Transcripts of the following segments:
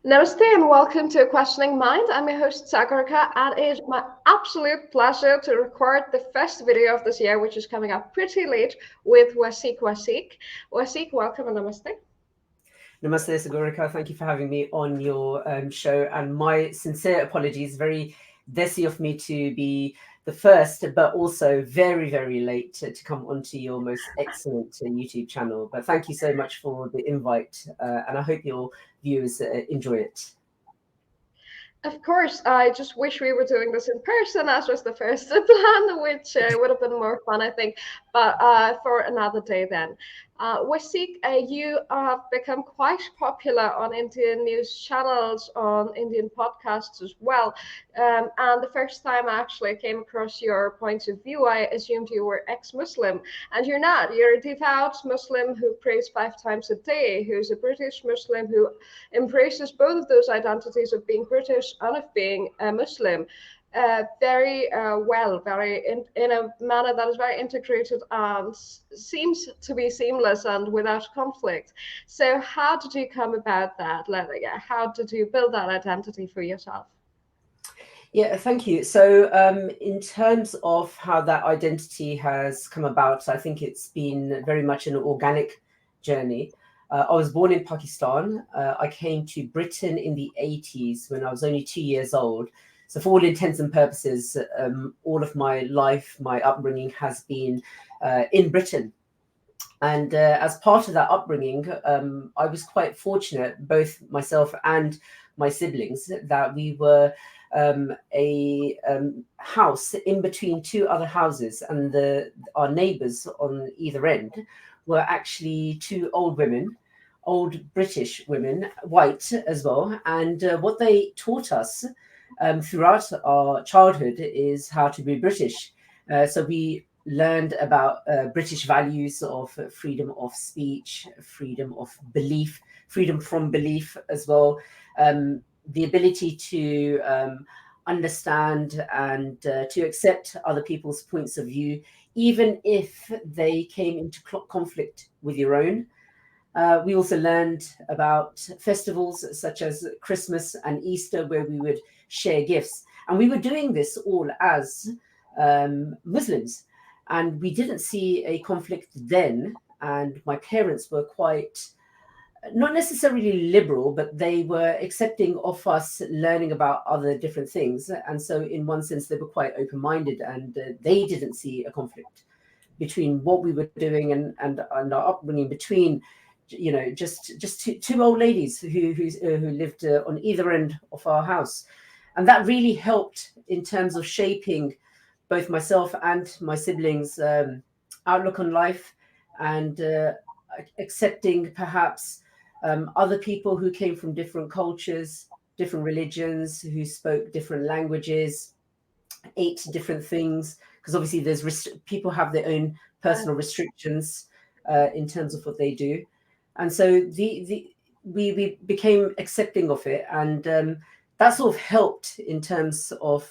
Namaste and welcome to A Questioning Mind. I'm your host Sagarika, and it is my absolute pleasure to record the first video of this year, which is coming up pretty late, with Wasiq Wasiq. Wasiq, welcome and namaste. Namaste, Sagorika. Thank you for having me on your show. And my sincere apologies. Very desi of me to be the first, but also very, very late to come onto your most excellent YouTube channel. But thank you so much for the invite. And I hope your viewers enjoy it. Of course, I just wish we were doing this in person, as was the first plan, which would have been more fun, I think, but for another day then. Wasiq, you have become quite popular on Indian news channels, on Indian podcasts as well. And the first time I actually came across your points of view, I assumed you were ex-Muslim, and you're not. You're a devout Muslim who prays 5 times a day, who's a British Muslim who embraces both of those identities of being British and of being a Muslim very well, in a manner that is very integrated and seems to be seamless and without conflict. So how did you come about that? How did you build that identity for yourself? Yeah, thank you. So in terms of how that identity has come about, I think it's been very much an organic journey. I was born in Pakistan. I came to Britain in the 80s when I was only 2 years old. So for all intents and purposes, all of my life, my upbringing has been in Britain. And as part of that upbringing, I was quite fortunate, both myself and my siblings, that we were a house in between 2 other houses, and our neighbours on either end were actually 2 old women, old British women, white as well. And what they taught us throughout our childhood is how to be British. So we learned about British values of freedom of speech, freedom of belief, freedom from belief as well, the ability to understand and to accept other people's points of view, even if they came into conflict with your own. We also learned about festivals such as Christmas and Easter, where we would share gifts. And we were doing this all as Muslims. And we didn't see a conflict then. And my parents were quite, not necessarily liberal, but they were accepting of us learning about other different things. And so in one sense, they were quite open-minded, and they didn't see a conflict between what we were doing and our upbringing, between just two old ladies who lived on either end of our house. And that really helped in terms of shaping both myself and my siblings' outlook on life, and accepting perhaps other people who came from different cultures, different religions, who spoke different languages, ate different things, because obviously there's people have their own personal restrictions in terms of what they do. And so we became accepting of it, and that sort of helped in terms of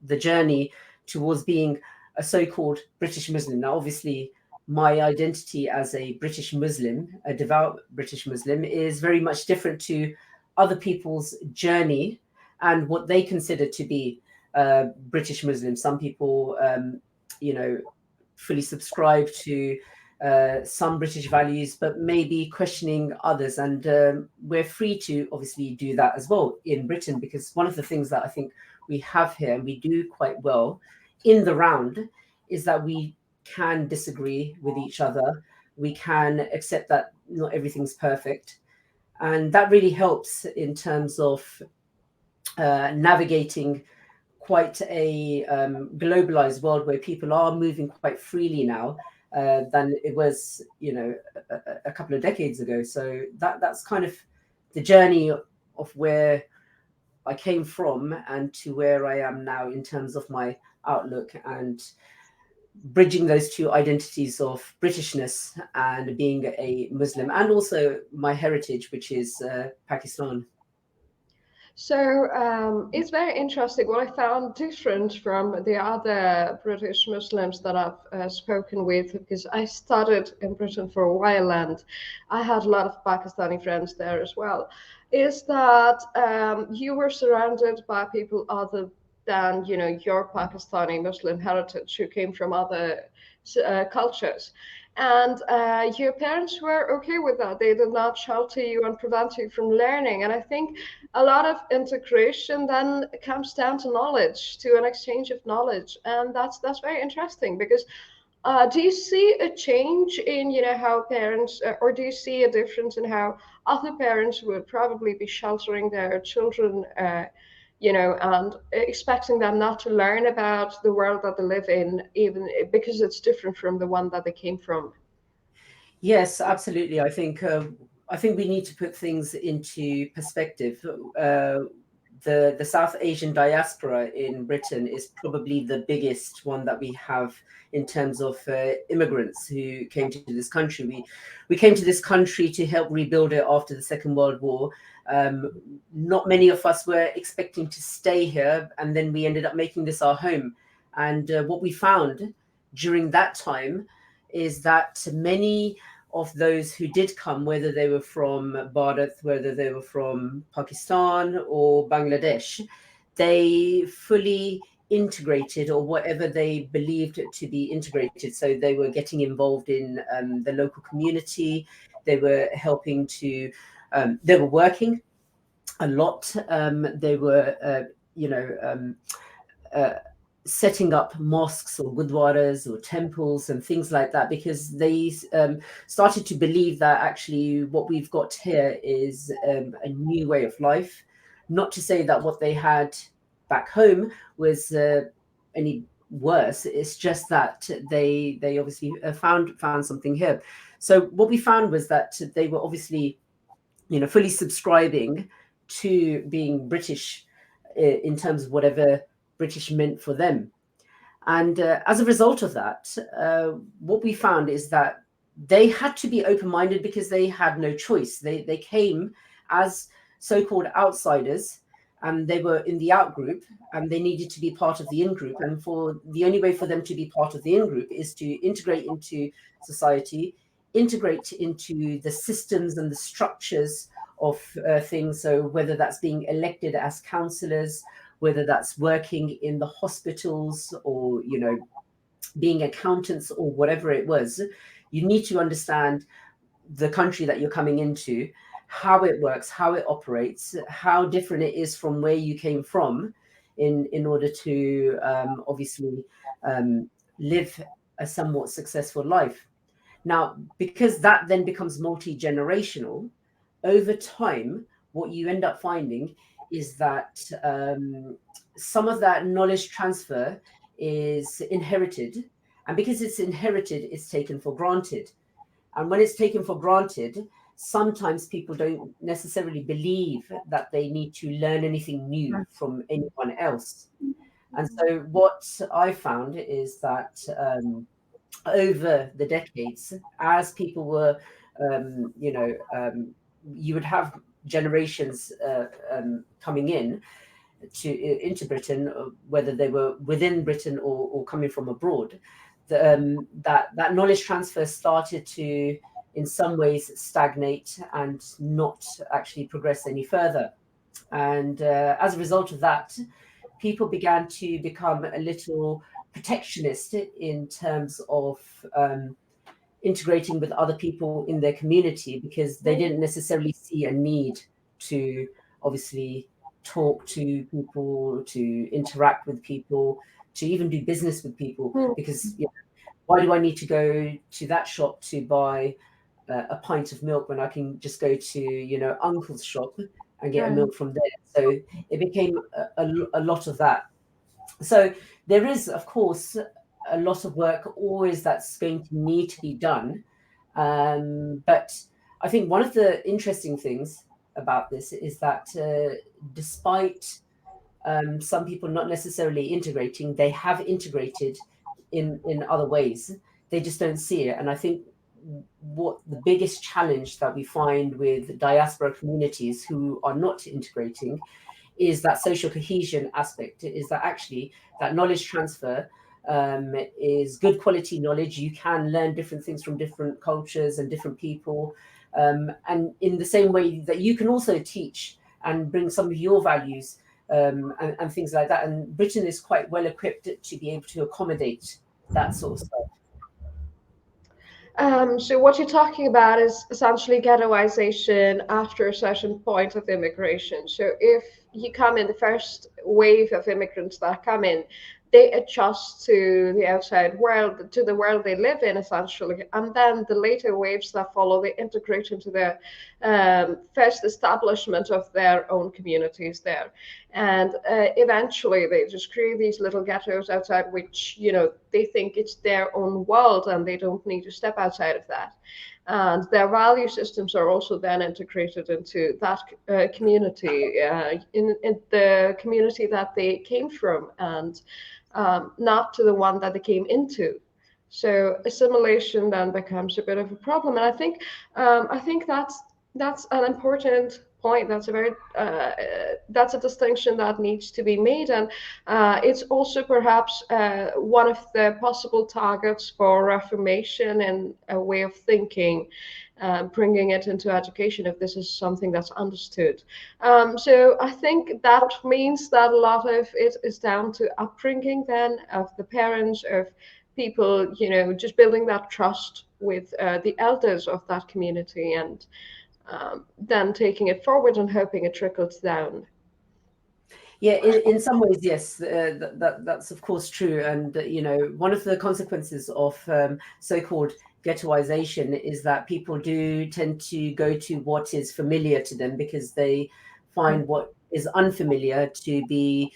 the journey towards being a so-called British Muslim. Now, obviously, my identity as a British Muslim, a devout British Muslim, is very much different to other people's journey and what they consider to be British Muslim. Some people, fully subscribe to some British values, but maybe questioning others. And we're free to obviously do that as well in Britain, because one of the things that I think we have here, and we do quite well in the round, is that we can disagree with each other. We can accept that not everything's perfect. And that really helps in terms of navigating quite a globalized world where people are moving quite freely now than it was, a couple of decades ago. So that's kind of the journey of where I came from and to where I am now in terms of my outlook, and bridging those 2 identities of Britishness and being a Muslim, and also my heritage, which is Pakistan. So it's very interesting. What I found different from the other British Muslims that I've spoken with, because I studied in Britain for a while and I had a lot of Pakistani friends there as well, is that you were surrounded by people other than, you know, your Pakistani Muslim heritage who came from other cultures. And your parents were okay with that. They did not shelter you and prevent you from learning. And I think a lot of integration then comes down to knowledge, to an exchange of knowledge, and that's very interesting. Because do you see a change in, you know, how parents, or do you see a difference in how other parents would probably be sheltering their children, you know, and expecting them not to learn about the world that they live in, even because it's different from the one that they came from? Yes, absolutely. I think we need to put things into perspective. The South Asian diaspora in Britain is probably the biggest one that we have in terms of immigrants who came to this country. We came to this country to help rebuild it after the Second World War. Not many of us were expecting to stay here, and then we ended up making this our home. And what we found during that time is that many of those who did come, whether they were from Bharat, whether they were from Pakistan or Bangladesh, they fully integrated, or whatever they believed to be integrated. So they were getting involved in the local community. They were helping to, they were working a lot. They were, setting up mosques or gurdwaras or temples and things like that, because they started to believe that actually what we've got here is a new way of life. Not to say that what they had back home was any worse. It's just that they obviously found something here. So what we found was that they were obviously, you know, fully subscribing to being British in terms of whatever British meant for them. And as a result of that, what we found is that they had to be open-minded because they had no choice. They came as so-called outsiders, and they were in the out group, and they needed to be part of the in group. And for the only way for them to be part of the in group is to integrate into society, integrate into the systems and the structures of things. So whether that's being elected as councillors, whether that's working in the hospitals, or, you know, being accountants, or whatever it was, you need to understand the country that you're coming into, how it works, how it operates, how different it is from where you came from, in order to obviously live a somewhat successful life. Now, because that then becomes multi-generational, over time, what you end up finding is that some of that knowledge transfer is inherited. And because it's inherited, it's taken for granted. And when it's taken for granted, sometimes people don't necessarily believe that they need to learn anything new from anyone else. And so what I found is that over the decades, as people were, you would have generations coming into Britain, whether they were within Britain or coming from abroad. That knowledge transfer started to, in some ways, stagnate and not actually progress any further. And as a result of that, people began to become a little protectionist in terms of integrating with other people in their community, because they didn't necessarily see a need to obviously talk to people, to interact with people, to even do business with people. Because, you know, why do I need to go to that shop to buy a pint of milk when I can just go to, you know, uncle's shop and get a milk from there? So it became a lot of that. So there is, of course, a lot of work always that's going to need to be done. But I think one of the interesting things about this is that despite some people not necessarily integrating, they have integrated in other ways. They just don't see it. And I think what the biggest challenge that we find with diaspora communities who are not integrating is that social cohesion aspect, is that actually that knowledge transfer is good quality knowledge. You can learn different things from different cultures and different people. And in the same way that you can also teach and bring some of your values and things like that. And Britain is quite well equipped to be able to accommodate that sort of stuff. So what you're talking about is essentially ghettoization after a certain point of immigration. So if you come in the first wave of immigrants that come in, they adjust to the outside world, to the world they live in, essentially. And then the later waves that follow, they integrate into the first establishment of their own communities there. And eventually they just create these little ghettos outside, which, you know, they think it's their own world and they don't need to step outside of that. And their value systems are also then integrated into that community, in the community that they came from, and not to the one that they came into. So assimilation then becomes a bit of a problem, and I think that's an important point. That's a very that's a distinction that needs to be made, and it's also perhaps one of the possible targets for reformation and a way of thinking, bringing it into education if this is something that's understood. So I think that means that a lot of it is down to upbringing then of the parents, of people, you know, just building that trust with the elders of that community, and then taking it forward and hoping it trickles down. Yeah, in some ways, yes, that's of course true. And you know, one of the consequences of so-called ghettoization is that people do tend to go to what is familiar to them, because they find what is unfamiliar to be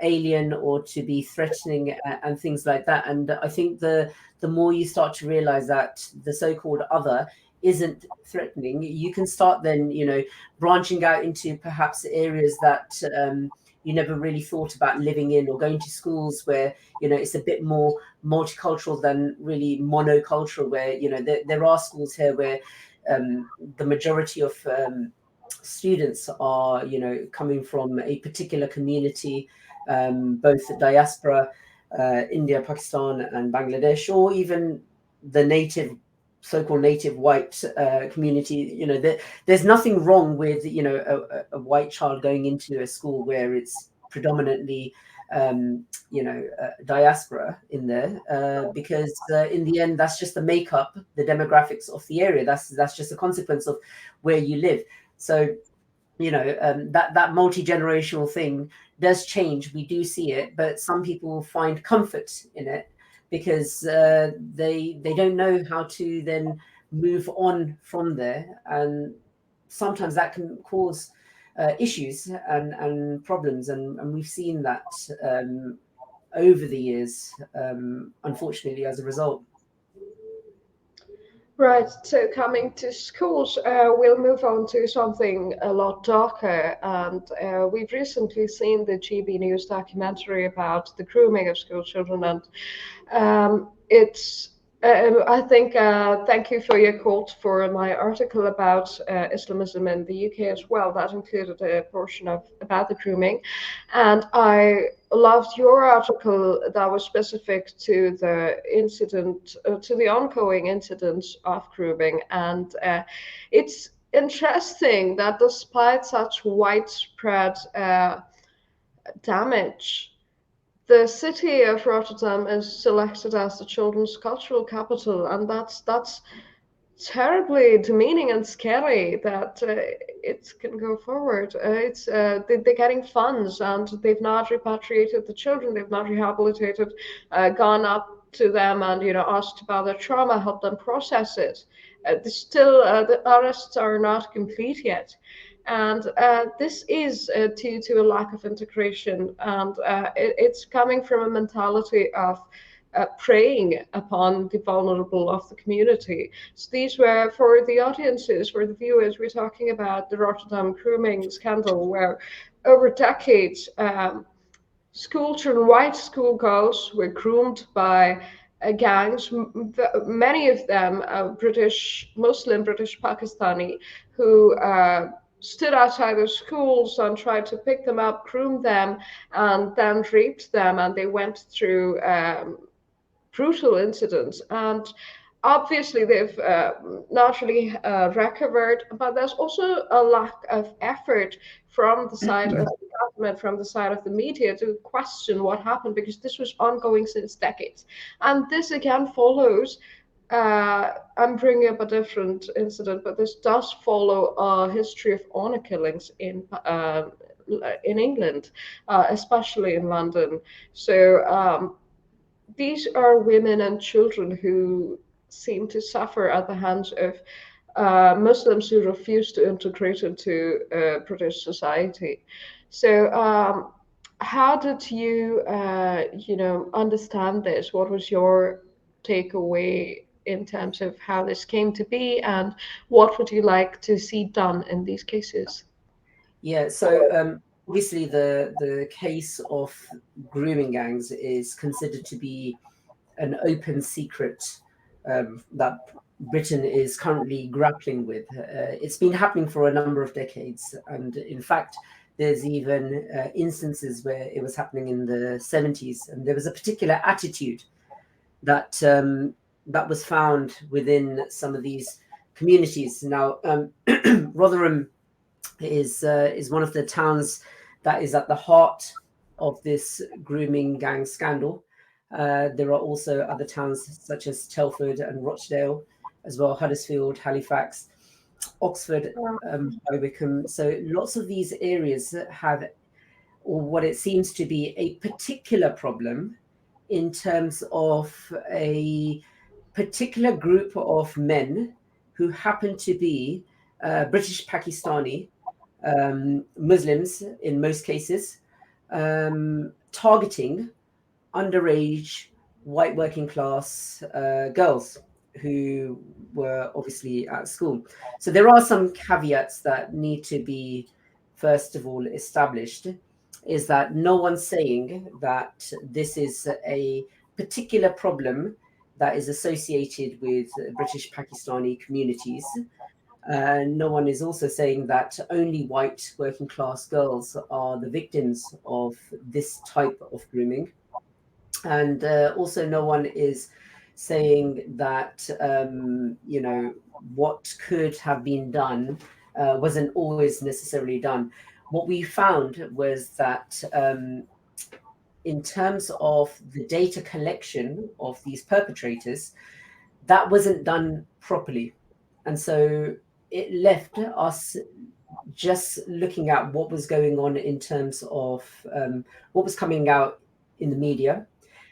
alien or to be threatening and things like that. And I think the more you start to realize that the so-called other isn't threatening, you can start then, you know, branching out into perhaps areas that you never really thought about living in, or going to schools where, you know, it's a bit more multicultural than really monocultural, where, you know, there are schools here where the majority of students are, you know, coming from a particular community, both diaspora, India, Pakistan and Bangladesh, or even the native, so-called native white community. You know, there's nothing wrong with, you know, a white child going into a school where it's predominantly you know, diaspora in there, because in the end that's just the makeup, the demographics of the area. That's just a consequence of where you live. So, you know, that multi-generational thing does change. We do see it, but some people find comfort in it because they don't know how to then move on from there, and sometimes that can cause issues and problems, and we've seen that over the years, unfortunately, as a result. Right, so coming to schools, we'll move on to something a lot darker. And we've recently seen the GB News documentary about the grooming of school children, and it's I think, thank you for your quote for my article about Islamism in the UK as well. That included a portion of about the grooming, and I loved your article that was specific to the incident, to the ongoing incidents of grooming, and it's interesting that despite such widespread damage, the city of Rotterdam is selected as the children's cultural capital, and that's terribly demeaning and scary that it can go forward. They're getting funds, and they've not repatriated the children. They've not rehabilitated, gone up to them and, you know, asked about their trauma, helped them process it. The arrests are not complete yet. And this is due to a lack of integration, and it's coming from a mentality of preying upon the vulnerable of the community. So these were, for the audiences, for the viewers, we're talking about the Rotterdam grooming scandal, where over decades, school children, white schoolgirls, were groomed by gangs, many of them British Muslim, British Pakistani, who stood outside the schools and tried to pick them up, groom them, and then raped them. And they went through brutal incidents. And obviously, they've naturally recovered, but there's also a lack of effort from the side of the government, from the side of the media to question what happened, because this was ongoing since decades. And this again follows. I'm bringing up a different incident, but this does follow a history of honor killings in England, especially in London. So these are women and children who seem to suffer at the hands of Muslims who refuse to integrate into British society. So, how did you, understand this? What was your takeaway in terms of how this came to be, and what would you like to see done in these cases? Yeah, so obviously the case of grooming gangs is considered to be an open secret that Britain is currently grappling with. It's been happening for a number of decades, and in fact, there's even instances where it was happening in the 70s, and there was a particular attitude that that was found within some of these communities. Now, Rotherham is one of the towns that is at the heart of this grooming gang scandal. There are also other towns such as Telford and Rochdale, as well Huddersfield, Halifax, Oxford, High Wycombe. So lots of these areas have, or what it seems to be, a particular problem in terms of a particular group of men who happen to be British Pakistani Muslims in most cases, targeting underage white working class girls who were obviously at school. So there are some caveats that need to be, first of all, established, is that no one's saying that this is a particular problem that is associated with British Pakistani communities. No one is also saying that only white working class girls are the victims of this type of grooming. And also, no one is saying that, what could have been done wasn't always necessarily done. What we found was that in terms of the data collection of these perpetrators, that wasn't done properly. And so it left us just looking at what was going on in terms of what was coming out in the media.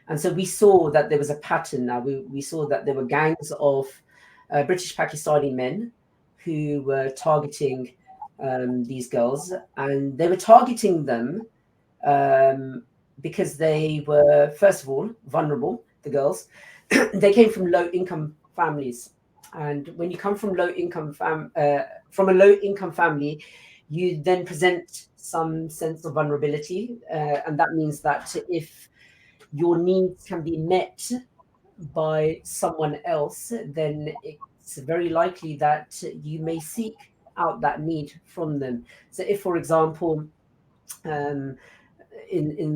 And so we saw that there was a pattern now. We saw that there were gangs of British Pakistani men who were targeting these girls, and they were targeting them because they were, first of all, vulnerable, the girls. They came from low income families. And when you come from a low income family, you then present some sense of vulnerability, and that means that if your needs can be met by someone else, then it's very likely that you may seek out that need from them. So, if, for example, in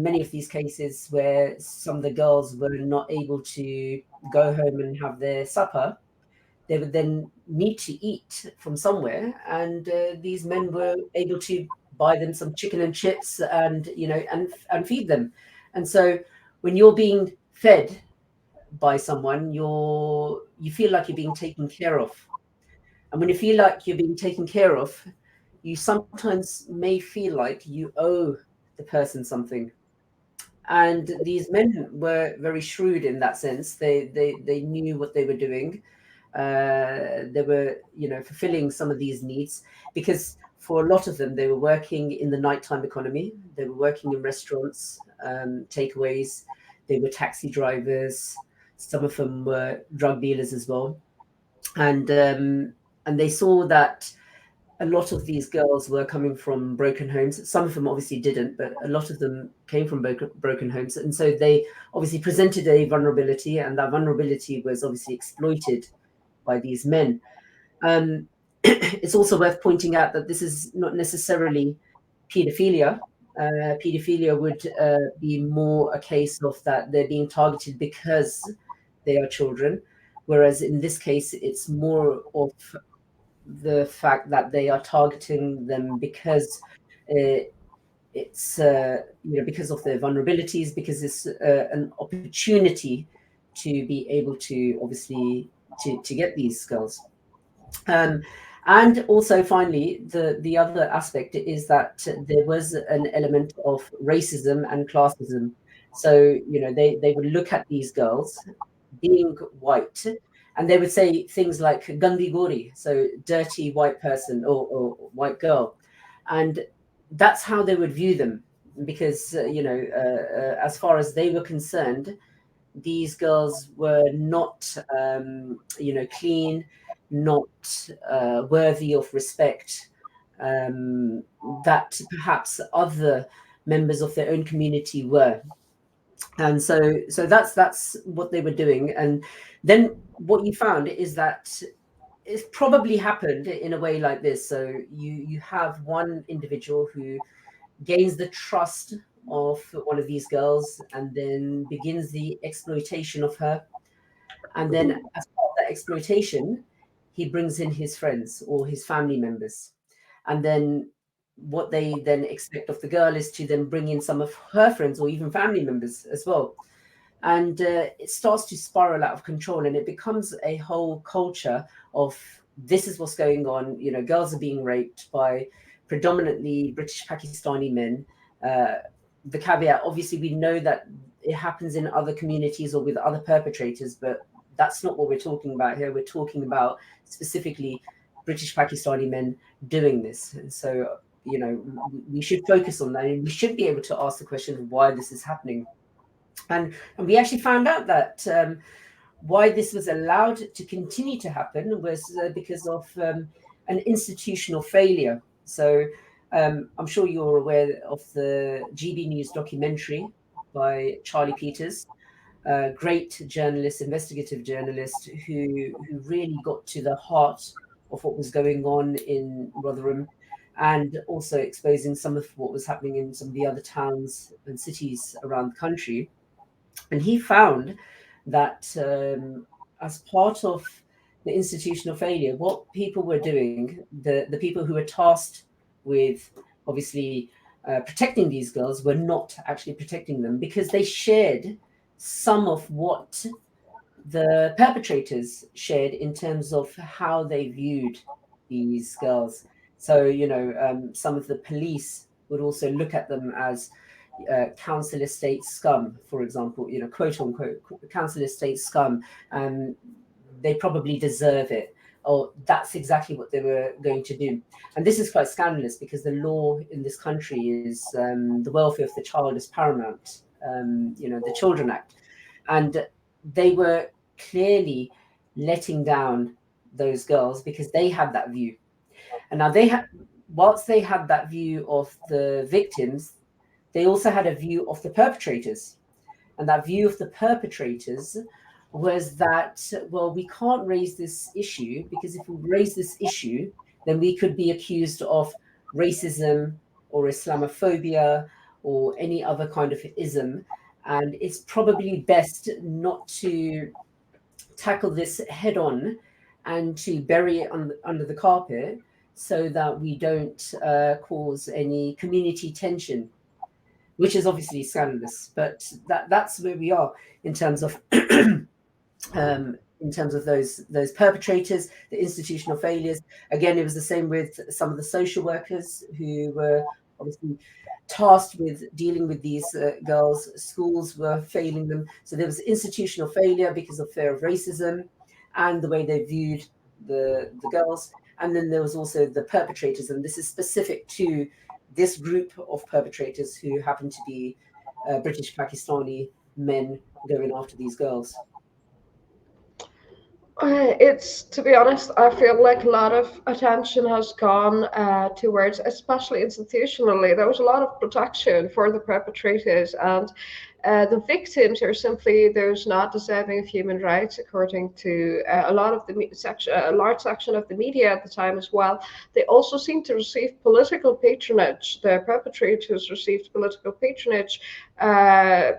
many of these cases where some of the girls were not able to go home and have their supper, they would then need to eat from somewhere, and these men were able to buy them some chicken and chips, and and feed them. And so when you're being fed by someone, you feel like you're being taken care of. And when you feel like you're being taken care of, you sometimes may feel like you owe the person something. And these men were very shrewd in that sense. They knew what they were doing. They were, fulfilling some of these needs, because for a lot of them, they were working in the nighttime economy. They were working in restaurants, takeaways. They were taxi drivers. Some of them were drug dealers as well. And they saw that a lot of these girls were coming from broken homes. Some of them obviously didn't, but a lot of them came from broken homes. And so they obviously presented a vulnerability, and that vulnerability was obviously exploited by these men. it's also worth pointing out that this is not necessarily paedophilia. Paedophilia would be more a case of that they're being targeted because they are children, whereas in this case, it's more of the fact that they are targeting them because it's because of their vulnerabilities, because it's an opportunity to be able to obviously to get these girls. And also, finally, the other aspect is that there was an element of racism and classism. So, they would look at these girls being white, and they would say things like Gandi Gori, so dirty white person or white girl. And that's how they would view them, because, as far as they were concerned, these girls were not, clean, not worthy of respect, that perhaps other members of their own community were. And so that's what they were doing. And then what you found is that it's probably happened in a way like this. So you have one individual who gains the trust of one of these girls and then begins the exploitation of her. And then, as part of that exploitation, he brings in his friends or his family members. And then what they then expect of the girl is to then bring in some of her friends or even family members as well. And it starts to spiral out of control, and it becomes a whole culture of this is what's going on. Girls are being raped by predominantly British Pakistani men. The caveat, obviously, we know that it happens in other communities or with other perpetrators, but that's not what we're talking about here. We're talking about specifically British Pakistani men doing this. And so, we should focus on that, and we should be able to ask the question of why this is happening. And we actually found out that why this was allowed to continue to happen was because of an institutional failure. So I'm sure you're aware of the GB News documentary by Charlie Peters, a great journalist, investigative journalist, who really got to the heart of what was going on in Rotherham, and also exposing some of what was happening in some of the other towns and cities around the country. And he found that as part of the institutional failure, what people were doing, the people who were tasked with obviously protecting these girls, were not actually protecting them, because they shared some of what the perpetrators shared in terms of how they viewed these girls. So, some of the police would also look at them as council estate scum, for example, quote unquote, council estate scum, and they probably deserve it, or that's exactly what they were going to do. And this is quite scandalous, because the law in this country is the welfare of the child is paramount, the Children Act. And they were clearly letting down those girls because they had that view. And now whilst they had that view of the victims, they also had a view of the perpetrators. And that view of the perpetrators was that, well, we can't raise this issue, because if we raise this issue, then we could be accused of racism or Islamophobia or any other kind of ism. And it's probably best not to tackle this head on and to bury it under the carpet, so that we don't cause any community tension, which is obviously scandalous. But that's where we are in terms of those perpetrators, the institutional failures. Again, it was the same with some of the social workers who were obviously tasked with dealing with these girls. Schools were failing them. So there was institutional failure because of fear of racism and the way they viewed the girls. And then there was also the perpetrators, and this is specific to this group of perpetrators who happen to be British Pakistani men going after these girls. It's, to be honest, I feel like a lot of attention has gone towards, especially institutionally, there was a lot of protection for the perpetrators, and The victims are simply those not deserving of human rights, according to a lot of the section, a large section of the media at the time as well. They also seem to receive political patronage. The perpetrators received political patronage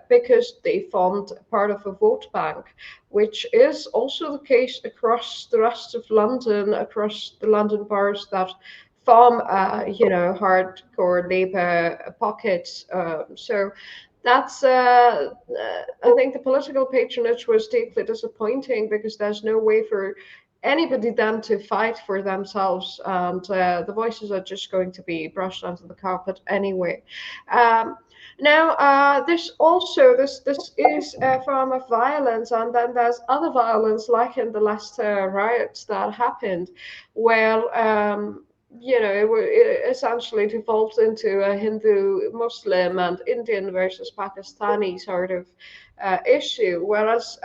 because they formed part of a vote bank, which is also the case across the rest of London, across the London boroughs that form, hardcore Labour pockets. So that's, I think the political patronage was deeply disappointing because there's no way for anybody then to fight for themselves, and the voices are just going to be brushed under the carpet anyway. Now, this is a form of violence, and then there's other violence, like in the Leicester riots that happened, where it essentially devolved into a Hindu, Muslim, and Indian versus Pakistani sort of issue, whereas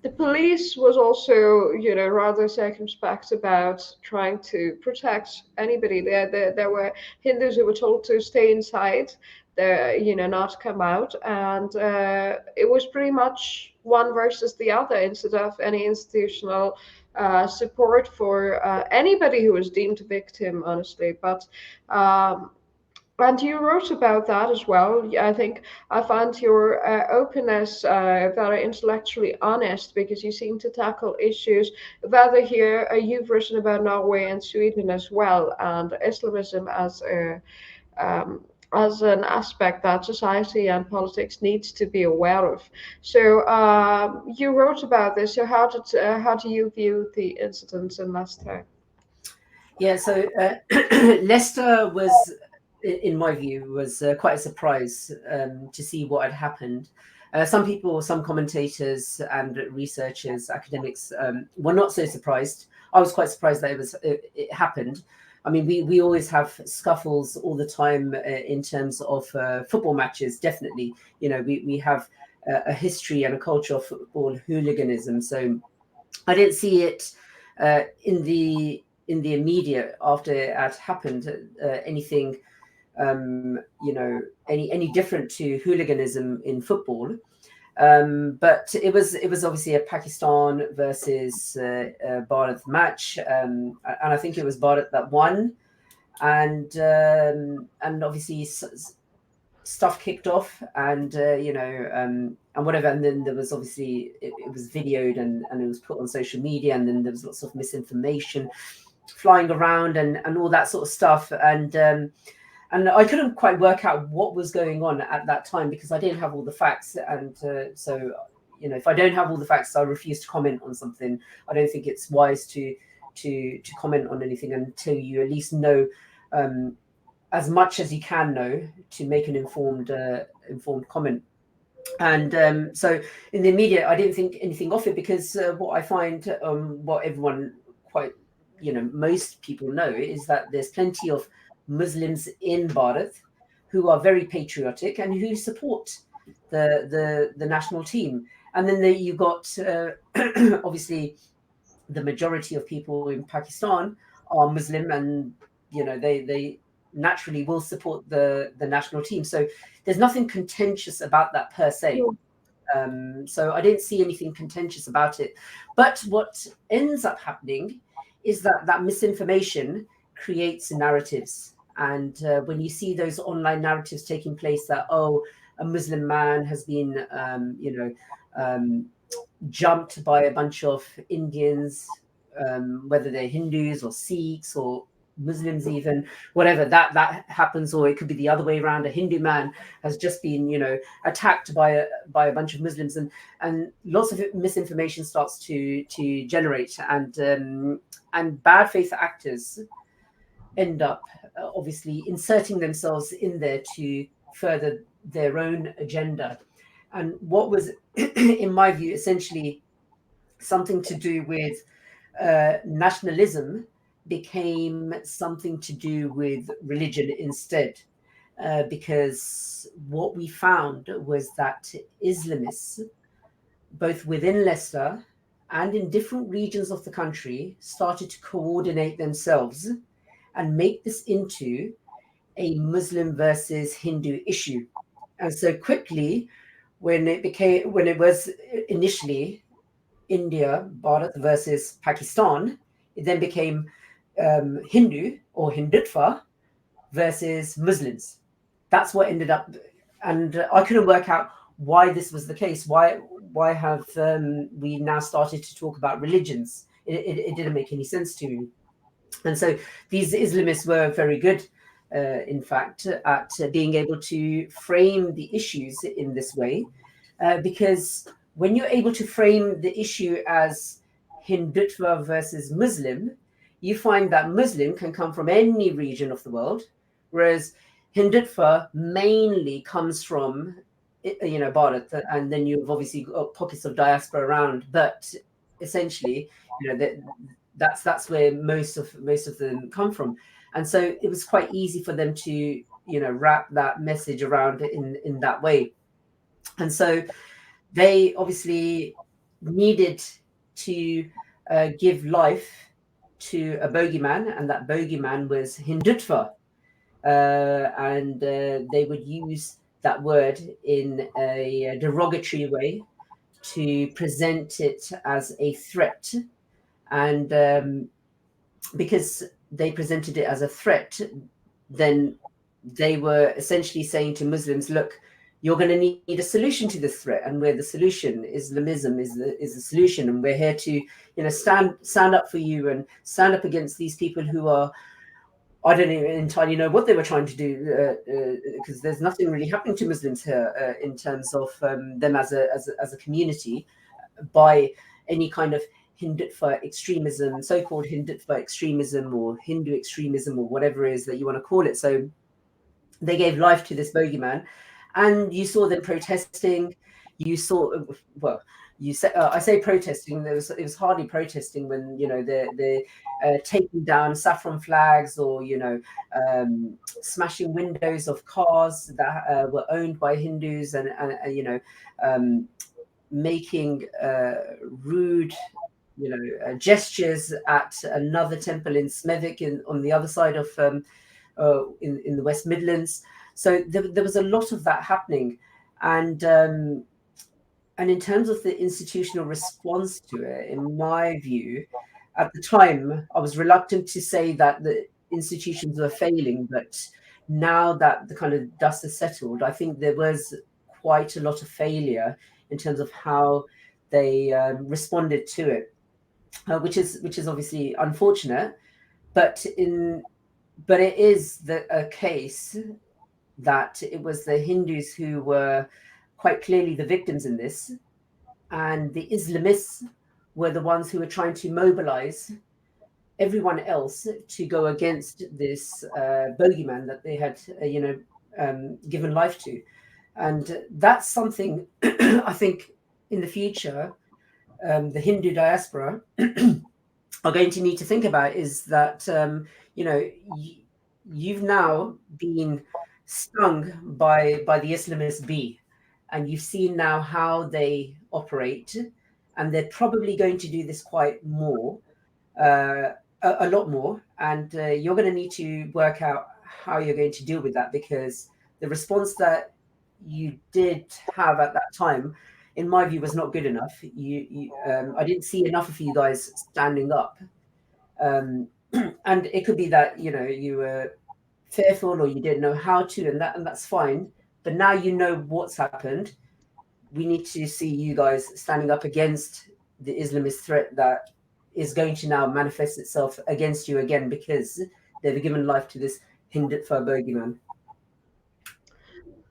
the police was also, rather circumspect about trying to protect anybody. There were Hindus who were told to stay inside, not come out, and it was pretty much one versus the other instead of any institutional support for anybody who was deemed a victim, honestly. But and you wrote about that as well. I think I found your openness very intellectually honest, because you seem to tackle issues. Whether here you've written about Norway and Sweden as well, and Islamism as an aspect that society and politics needs to be aware of. So you wrote about this. So how do you view the incidents in Leicester? Yeah, so Leicester was, in my view, was quite a surprise to see what had happened. Some people, some commentators and researchers, academics were not so surprised. I was quite surprised that it happened. I mean, we always have scuffles all the time in terms of football matches. Definitely, we have a history and a culture of football hooliganism. So I didn't see it in the immediate after it had happened anything any different to hooliganism in football. But it was obviously a Pakistan versus Bharat match, and I think it was Bharat that won, and obviously stuff kicked off, and and whatever, and then there was obviously it was videoed and it was put on social media, and then there was lots of misinformation flying around and all that sort of stuff, and I couldn't quite work out what was going on at that time because I didn't have all the facts. And so, if I don't have all the facts, I refuse to comment on something. I don't think it's wise to comment on anything until you at least know as much as you can know to make an informed comment. And so in the immediate, I didn't think anything of it because what I find, what everyone quite, most people know is that there's plenty of Muslims in Bharat who are very patriotic and who support the national team. And then you got obviously the majority of people in Pakistan are Muslim, and they naturally will support the national team. So there's nothing contentious about that per se. So I didn't see anything contentious about it. But what ends up happening is that misinformation creates narratives. And when you see those online narratives taking place that, a Muslim man has been, jumped by a bunch of Indians, whether they're Hindus or Sikhs or Muslims, even whatever that happens, or it could be the other way around. A Hindu man has just been, attacked by a bunch of Muslims, and lots of misinformation starts to generate, and bad faith actors end up obviously inserting themselves in there to further their own agenda. And what was, in my view, essentially something to do with nationalism became something to do with religion instead. Because what we found was that Islamists, both within Leicester and in different regions of the country, started to coordinate themselves and make this into a Muslim versus Hindu issue. And so quickly, when it was initially India, Bharat versus Pakistan, it then became Hindu or Hindutva versus Muslims. That's what ended up, and I couldn't work out why this was the case. Why have we now started to talk about religions? It didn't make any sense to me. And so these Islamists were very good, in fact, at being able to frame the issues in this way, because when you're able to frame the issue as Hindutva versus Muslim, you find that Muslim can come from any region of the world, whereas Hindutva mainly comes from, Bharat, and then you've obviously got pockets of diaspora around, but essentially, that's where most of them come from. And so it was quite easy for them to wrap that message around in that way. And so they obviously needed to give life to a bogeyman, and that bogeyman was Hindutva. And they would use that word in a derogatory way to present it as a threat. And because they presented it as a threat, then they were essentially saying to Muslims, look, you're going to need a solution to this threat, and we're the solution. Islamism is the solution, and we're here to stand up for you and stand up against these people who are, I don't even entirely know what they were trying to do, because there's nothing really happening to Muslims here in terms of them as a community by any kind of Hindutva extremism, so-called Hindutva extremism or Hindu extremism or whatever it is that you want to call it. So they gave life to this bogeyman, and you saw them protesting. You saw, well, I say protesting. It was hardly protesting when they're taking down saffron flags or smashing windows of cars that were owned by Hindus, and making rude gestures at another temple in Smethwick on the other side of in the West Midlands. So there was a lot of that happening, and in terms of the institutional response to it, in my view, at the time, I was reluctant to say that the institutions were failing, but now that the kind of dust has settled, I think there was quite a lot of failure in terms of how they responded to it, which is obviously unfortunate. But it is a case that it was the Hindus who were quite clearly the victims in this, and the Islamists were the ones who were trying to mobilize everyone else to go against this bogeyman that they had given life to. And that's something I think in the future the Hindu diaspora are going to need to think about, is that you've now been stung by the Islamist bee, and you've seen now how they operate, and they're probably going to do this quite more, a lot more, and you're going to need to work out how you're going to deal with that, because the response that you did have at that time, in my view, was not good enough. I didn't see enough of you guys standing up, and it could be that you were fearful or you didn't know how to, and that's fine. But now you know what's happened. We need to see you guys standing up against the Islamist threat that is going to now manifest itself against you again, because they've given life to this Hindutva bogeyman.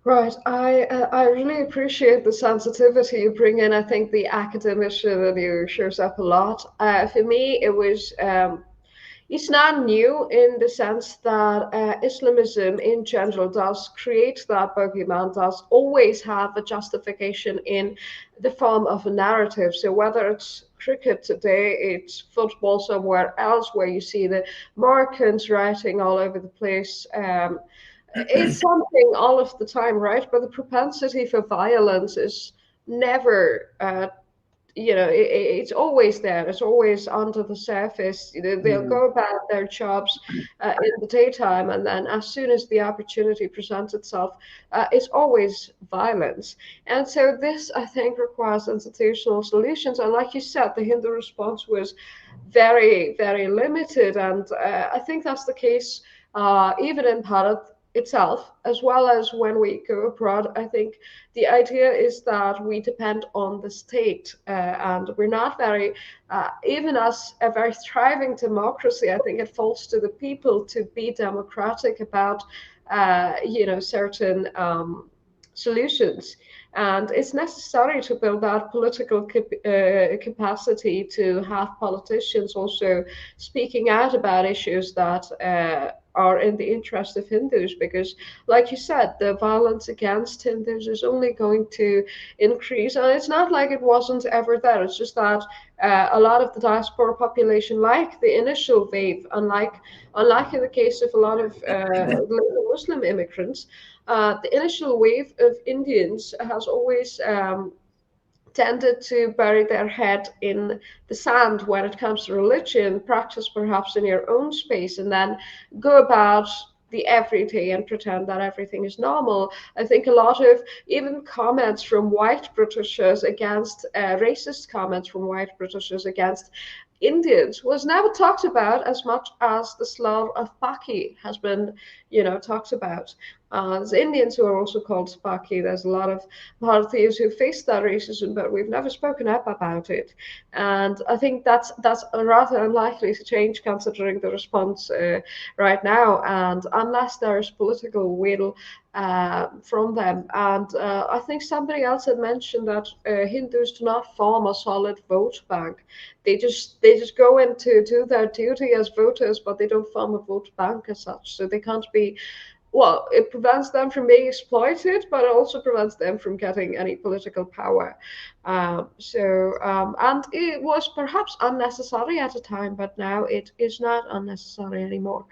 Right. I really appreciate the sensitivity you bring in. I think the academician in you shows up a lot. For me, it was it's not new in the sense that Islamism in general does create that bogeyman, does always have a justification in the form of a narrative. So whether it's cricket today, it's football somewhere else, where you see the Americans writing all over the place. It's something all of the time, right? But the propensity for violence is never it's always there. It's always under the surface. They'll Mm. go about their jobs in the daytime, and then as soon as the opportunity presents itself, it's always violence. And so this, I think, requires institutional solutions. And like you said, the Hindu response was very, very limited. And I think that's the case even in Bharat itself, as well as when we go abroad. I think the idea is that we depend on the state, and we're not very, even as a very thriving democracy, I think it falls to the people to be democratic about, certain solutions. And it's necessary to build that political capacity to have politicians also speaking out about issues that are in the interest of Hindus, because, like you said, the violence against Hindus is only going to increase. And it's not like it wasn't ever there. It's just that a lot of the diaspora population, like the initial wave, unlike in the case of a lot of Muslim immigrants, the initial wave of Indians has always tended to bury their head in the sand when it comes to religion, practice perhaps in your own space, and then go about the everyday and pretend that everything is normal. I think a lot of even comments from white Britishers against racist comments from white Britishers against Indians was never talked about as much as the slur of Paki has been, talked about. There's Indians who are also called Paki. There's a lot of Bharatiyas who face that racism, but we've never spoken up about it. And I think that's rather unlikely to change considering the response right now, and unless there is political will from them. And I think somebody else had mentioned that Hindus do not form a solid vote bank. They just go in to do their duty as voters, but they don't form a vote bank as such. So they can't be, well, it prevents them from being exploited, but it also prevents them from getting any political power. And it was perhaps unnecessary at a time, but now it is not unnecessary anymore.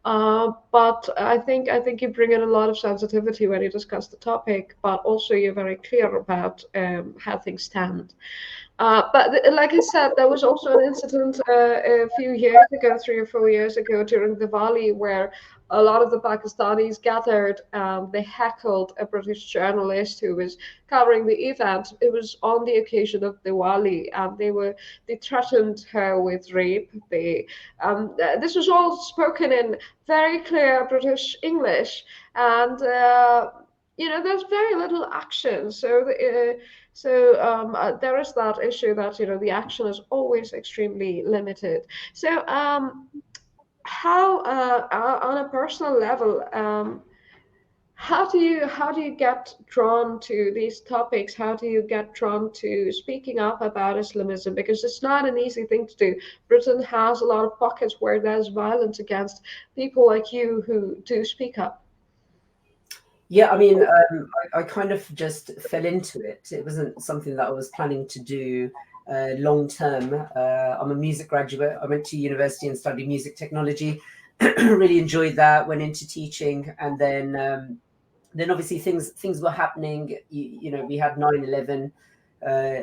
But I think you bring in a lot of sensitivity when you discuss the topic, but also you're very clear about how things stand. Like I said, there was also an incident a few years ago, 3 or 4 years ago, during Diwali, where a lot of the Pakistanis gathered. They heckled a British journalist who was covering the event. It was on the occasion of Diwali, and they threatened her with rape. This was all spoken in very clear British English, and there's very little action. So there is that issue that the action is always extremely limited. So how on a personal level, how do you get drawn to these topics? How do you get drawn to speaking up about Islamism? Because it's not an easy thing to do. Britain has a lot of pockets where there's violence against people like you who do speak up. Yeah, I mean, I kind of just fell into it. It wasn't something that I was planning to do long term. I'm a music graduate. I went to university and studied music technology. Really enjoyed that. Went into teaching, and then obviously things were happening. We had 9/11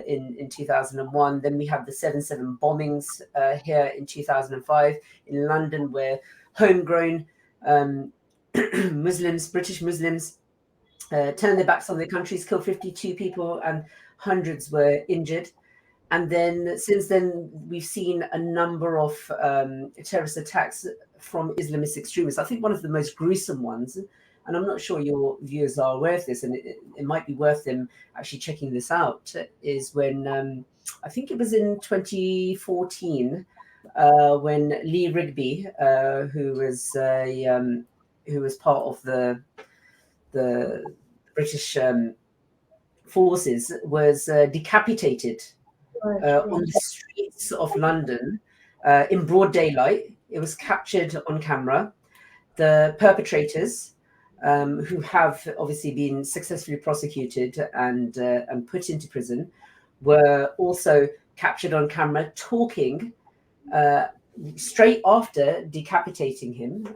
in 2001. Then we had the 7/7 bombings here in 2005 in London, where homegrown British Muslims, turned their backs on their countries, killed 52 people, and hundreds were injured. And then since then, we've seen a number of terrorist attacks from Islamist extremists. I think one of the most gruesome ones, and I'm not sure your viewers are aware of this, and it might be worth them actually checking this out, is when I think it was in 2014, when Lee Rigby, who was part of the British forces, was decapitated on the streets of London in broad daylight. It was captured on camera. The perpetrators, who have obviously been successfully prosecuted and put into prison, were also captured on camera talking straight after decapitating him.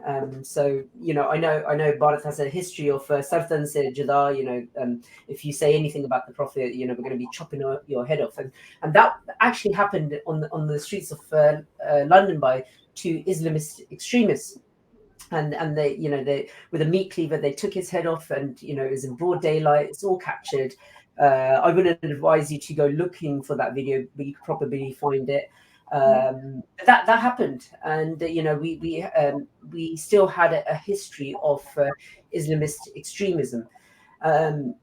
So I know Bharat has a history of sartan se juda, if you say anything about the Prophet, we're going to be chopping your head off, and that actually happened on the streets of London by two Islamist extremists. And they with a meat cleaver, they took his head off, and it was in broad daylight. It's all captured. I wouldn't advise you to go looking for that video, but you could probably find it. That happened, and we still had a history of Islamist extremism, and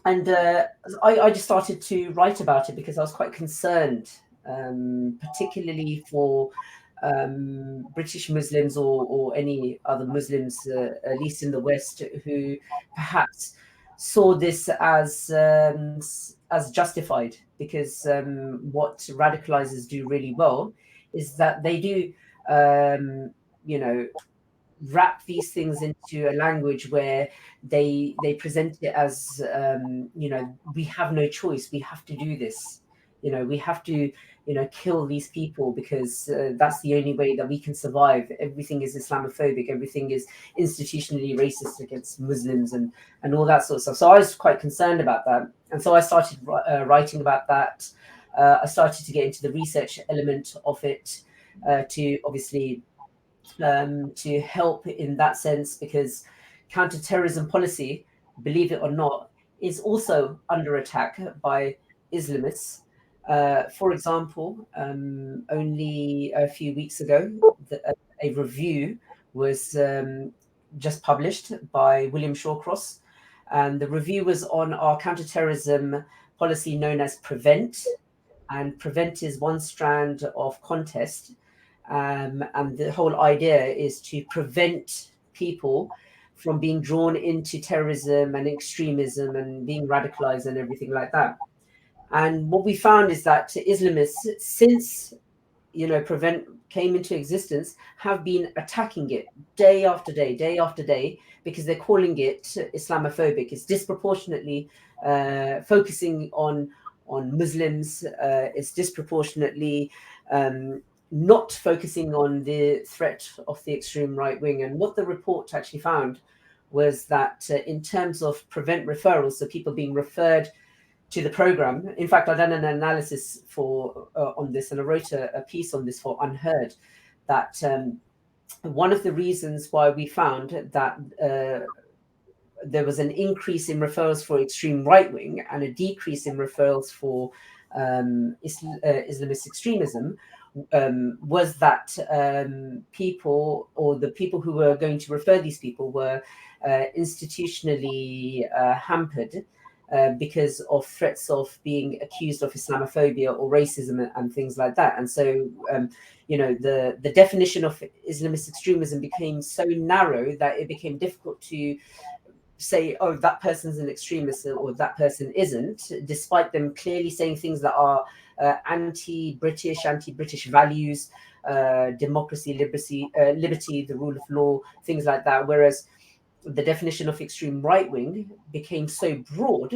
I just started to write about it because I was quite concerned, particularly for British Muslims or any other Muslims, at least in the West, who perhaps saw this as justified, because what radicalizers do really well is that they do wrap these things into a language where they present it as we have no choice, we have to do this, we have to kill these people because that's the only way that we can survive. Everything is Islamophobic, everything is institutionally racist against Muslims, and all that sort of stuff. So I was quite concerned about that, and so I started writing about that. I started to get into the research element of it, to obviously to help in that sense, because counterterrorism policy, believe it or not, is also under attack by Islamists. For example, only a few weeks ago, a review was just published by William Shawcross, and the review was on our counterterrorism policy known as PREVENT, and PREVENT is one strand of contest, and the whole idea is to prevent people from being drawn into terrorism and extremism and being radicalized and everything like that. And what we found is that Islamists, since PREVENT came into existence, have been attacking it day after day, because they're calling it Islamophobic. It's disproportionately focusing on Muslims. It's disproportionately not focusing on the threat of the extreme right wing. And what the report actually found was that in terms of PREVENT referrals, so people being referred to the program. In fact, I've done an analysis on this, and I wrote a piece on this for Unheard, that one of the reasons why we found that there was an increase in referrals for extreme right wing and a decrease in referrals for Islamist extremism was that people, or the people who were going to refer these people, were institutionally hampered because of threats of being accused of Islamophobia or racism and things like that. And so, the definition of Islamist extremism became so narrow that it became difficult to say, oh, that person's an extremist or that person isn't, despite them clearly saying things that are anti-British values, democracy, liberty, the rule of law, things like that. Whereas the definition of extreme right wing became so broad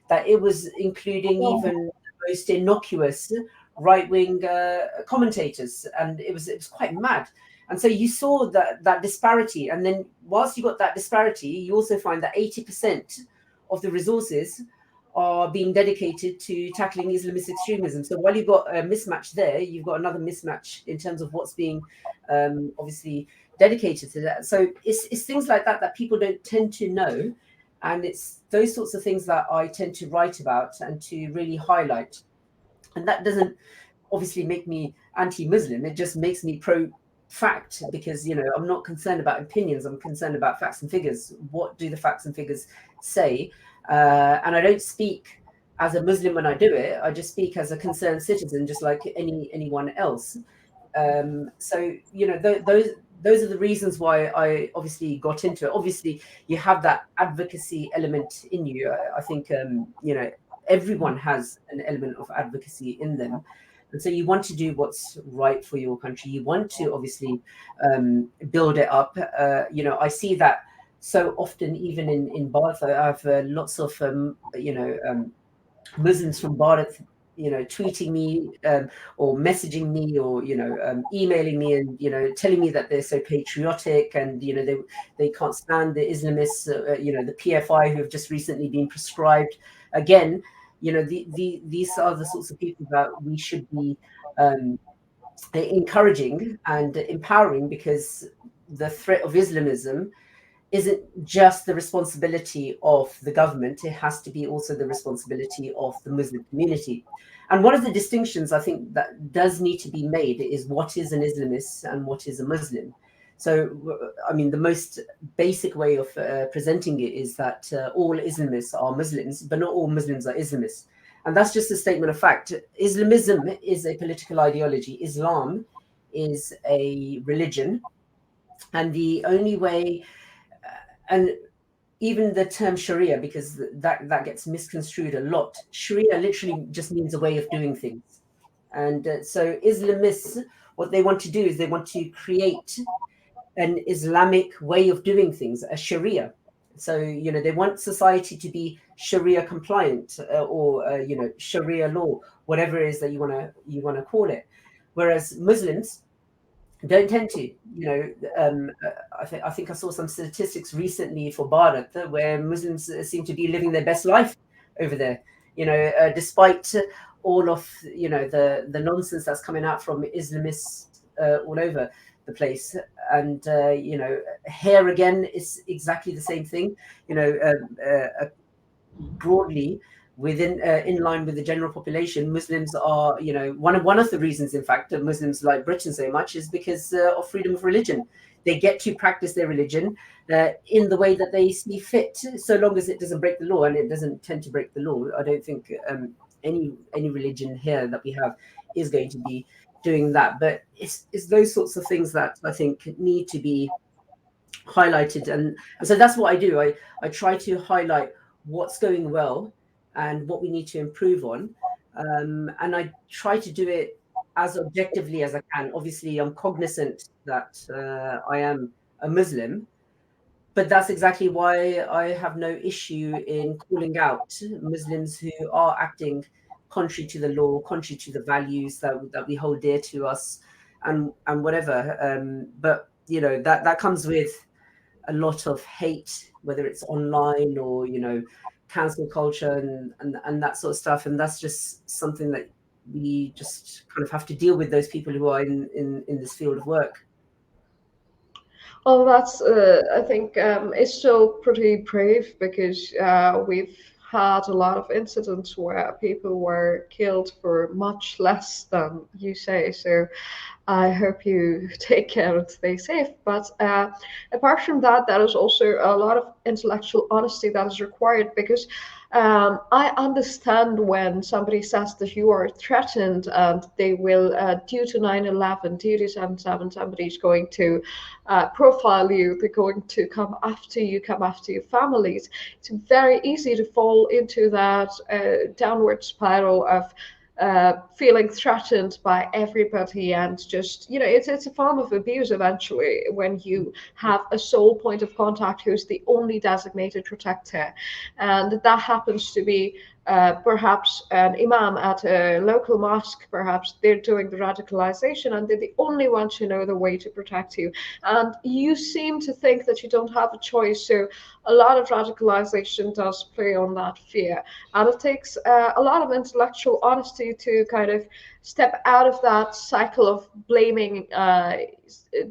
that it was including even the most innocuous right wing commentators, and it was quite mad. And so you saw that disparity, and then whilst you got that disparity, you also find that 80% of the resources are being dedicated to tackling Islamist extremism. So while you've got a mismatch there, you've got another mismatch in terms of what's being obviously dedicated to that. So it's things like that people don't tend to know, and it's those sorts of things that I tend to write about and to really highlight. And that doesn't obviously make me anti-Muslim, it just makes me pro-fact, because I'm not concerned about opinions, I'm concerned about facts and figures. What do the facts and figures say? And I don't speak as a Muslim when I do it, I just speak as a concerned citizen, just like anyone else. So those are the reasons why I obviously got into it. Obviously, you have that advocacy element in you. I think everyone has an element of advocacy in them, and so you want to do what's right for your country. You want to obviously build it up. I see that so often, even in Bharat. I have lots of Muslims from Bharat, tweeting me or messaging me or emailing me and telling me that they're so patriotic and they can't stand the Islamists, the PFI who have just recently been proscribed again. These are the sorts of people that we should be encouraging and empowering, because the threat of Islamism isn't just the responsibility of the government, it has to be also the responsibility of the Muslim community. And one of the distinctions I think that does need to be made is what is an Islamist and what is a Muslim. So, I mean, the most basic way of presenting it is that all Islamists are Muslims, but not all Muslims are Islamists. And that's just a statement of fact. Islamism is a political ideology. Islam is a religion. And the only way, and even the term Sharia, because that gets misconstrued a lot. Sharia literally just means a way of doing things. And so Islamists, what they want to do is they want to create an Islamic way of doing things, a Sharia. So, they want society to be Sharia compliant or Sharia law, whatever it is that you want to call it. Whereas Muslims don't tend to. I think I saw some statistics recently for Bharat where Muslims seem to be living their best life over there. Despite all of the nonsense that's coming out from Islamists all over the place. And here again is exactly the same thing. Broadly within in line with the general population, Muslims are one of the reasons, in fact, that Muslims like Britain so much is because of freedom of religion. They get to practice their religion in the way that they see fit, so long as it doesn't break the law, and it doesn't tend to break the law. I don't think any religion here that we have is going to be doing that, but it's those sorts of things that I think need to be highlighted, and so that's what I do. I try to highlight what's going well and what we need to improve on, and I try to do it as objectively as I can. Obviously, I'm cognizant that I am a Muslim, but that's exactly why I have no issue in calling out Muslims who are acting contrary to the law, contrary to the values that we hold dear to us, and whatever. But that comes with a lot of hate, whether it's online or cancel culture and that sort of stuff. And that's just something that we just kind of have to deal with, those people who are in this field of work. Well, that's I think it's still pretty brave, because we've had a lot of incidents where people were killed for much less than you say. So I hope you take care and stay safe. But apart from that, there is also a lot of intellectual honesty that is required, because I understand when somebody says that you are threatened and they will, due to 9/11, due to 7/7, somebody's going to profile you, they're going to come after you, come after your families. It's very easy to fall into that downward spiral of feeling threatened by everybody, and just it's a form of abuse eventually, when you have a sole point of contact who's the only designated protector, and that happens to be perhaps an imam at a local mosque. Perhaps they're doing the radicalization and they're the only ones who know the way to protect you, and you seem to think that you don't have a choice. So a lot of radicalization does play on that fear, and it takes a lot of intellectual honesty to kind of step out of that cycle of blaming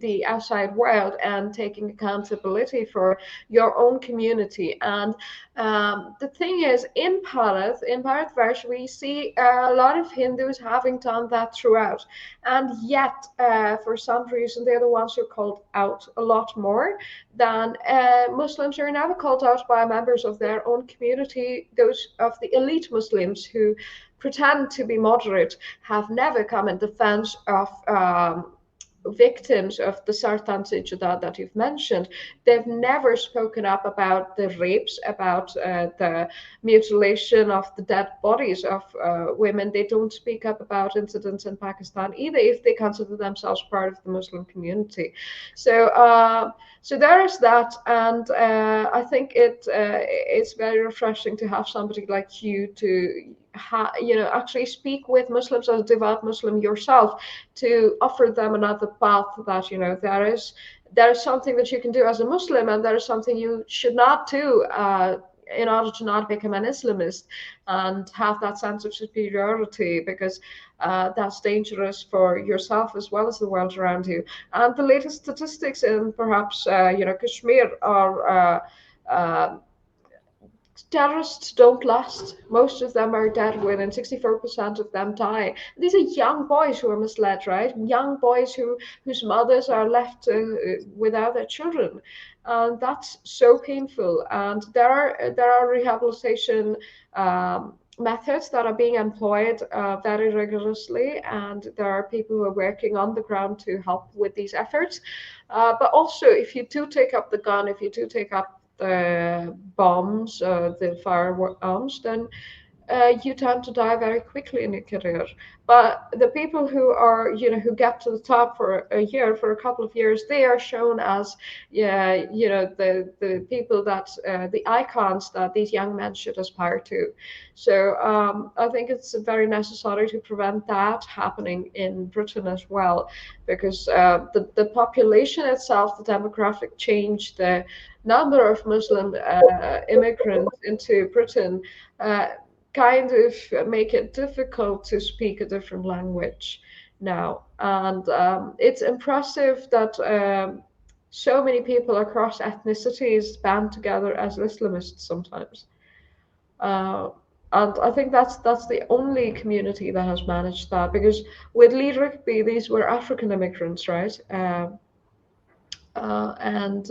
the outside world and taking accountability for your own community. And the thing is, in Bharatvarsh, we see a lot of Hindus having done that throughout, and yet for some reason they're the ones who are called out a lot more than Muslims are never called out by members of their own community. Those of the elite Muslims who pretend to be moderate have never come in defense of victims of the Sartan that you've mentioned. They've never spoken up about the rapes, about the mutilation of the dead bodies of women. They don't speak up about incidents in Pakistan either, if they consider themselves part of the Muslim community. So so there is that, and I think it's very refreshing to have somebody like you to actually speak with Muslims as a devout Muslim yourself, to offer them another path, that there is something that you can do as a Muslim, and there is something you should not do in order to not become an Islamist and have that sense of superiority, because that's dangerous for yourself as well as the world around you. And the latest statistics in perhaps Kashmir are terrorists don't last. Most of them are dead within 64% of them die. These are young boys who are misled, right? Young boys whose mothers are left without their children. And that's so painful. And there are rehabilitation methods that are being employed very rigorously, and there are people who are working on the ground to help with these efforts. But also, if you do take up the gun, if you do take up the bombs, the firearms, then you tend to die very quickly in your career. But the people who are, who get to the top for a year, for a couple of years, they are shown as, the people that, the icons that these young men should aspire to. So I think it's very necessary to prevent that happening in Britain as well, because the population itself, the demographic change, the number of Muslim immigrants into Britain, kind of make it difficult to speak a different language now. And it's impressive that so many people across ethnicities band together as Islamists sometimes. Uh, and I think that's the only community that has managed that, because with Lee Rigby, these were African immigrants, right? And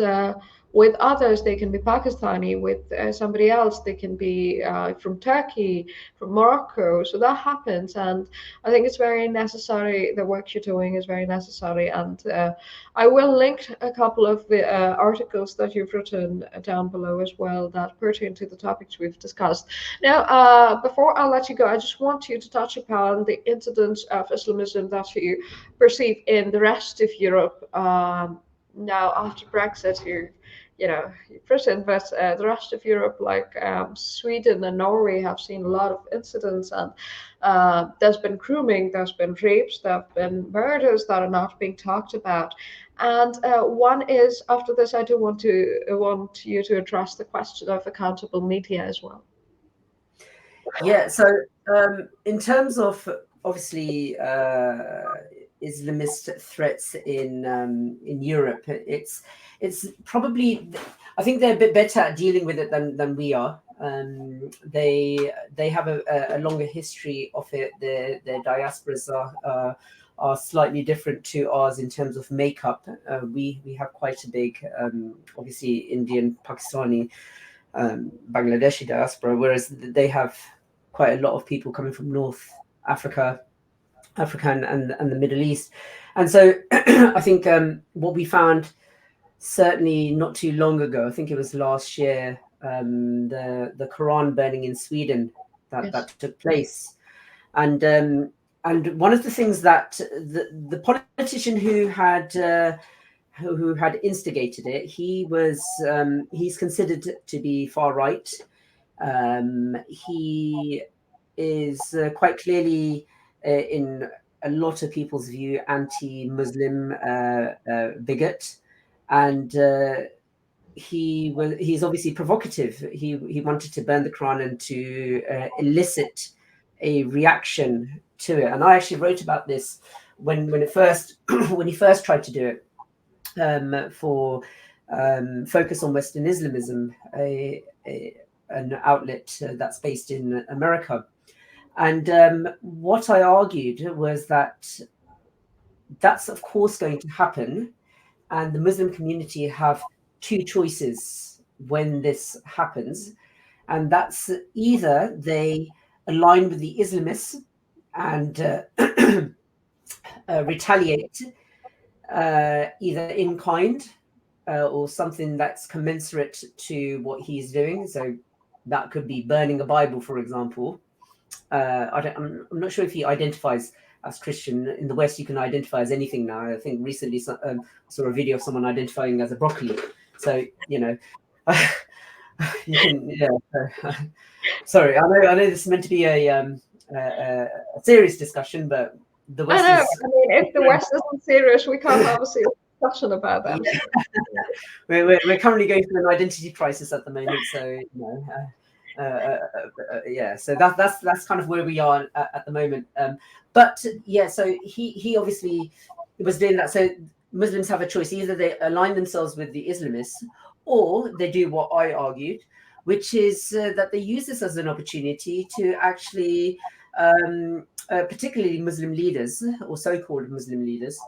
with others, they can be Pakistani. With somebody else, they can be from Turkey, from Morocco. So that happens, and I think it's very necessary. The work you're doing is very necessary, and I will link a couple of the articles that you've written down below as well that pertain to the topics we've discussed. Now, before I let you go, I just want you to touch upon the incidents of Islamism that you perceive in the rest of Europe. Now, after Brexit, Britain, but the rest of Europe, like Sweden and Norway, have seen a lot of incidents, and there's been grooming, there's been rapes, there have been murders that are not being talked about. And one is, after this, I do want you to address the question of accountable media as well. Yeah. So in terms of obviously Islamist threats in Europe, it's probably, I think they're a bit better at dealing with it than we are. They have a longer history of it. Their diasporas are slightly different to ours in terms of makeup. We have quite a big, obviously, Indian, Pakistani, Bangladeshi diaspora, whereas they have quite a lot of people coming from North Africa and the Middle East. And so I think what we found certainly not too long ago, I think it was last year, the Quran burning in Sweden that took place. And one of the things that the politician who had instigated it, he's considered to be far right. He is quite clearly, in a lot of people's view, anti-Muslim bigot, and he's obviously provocative. He wanted to burn the Quran and to elicit a reaction to it. And I actually wrote about this when he first tried to do it, for Focus on Western Islamism, an outlet that's based in America. And what I argued was that that's of course going to happen, and the Muslim community have two choices when this happens, and that's either they align with the Islamists and retaliate, either in kind or something that's commensurate to what he's doing. So that could be burning a Bible, for example. I'm not sure if he identifies as Christian. In the West, you can identify as anything now. I think recently saw a video of someone identifying as a broccoli. So, You can, yeah. Sorry, I know this is meant to be a serious discussion, but the I West know. is. I mean, if the West isn't serious, we can't have a serious discussion about them. Yeah. We're currently going through an identity crisis at the moment, so yeah, so that's kind of where we are at the moment. But yeah, so he obviously was doing that. So Muslims have a choice: either they align themselves with the Islamists, or they do what I argued, which is that they use this as an opportunity to actually, particularly Muslim leaders or so-called Muslim leaders,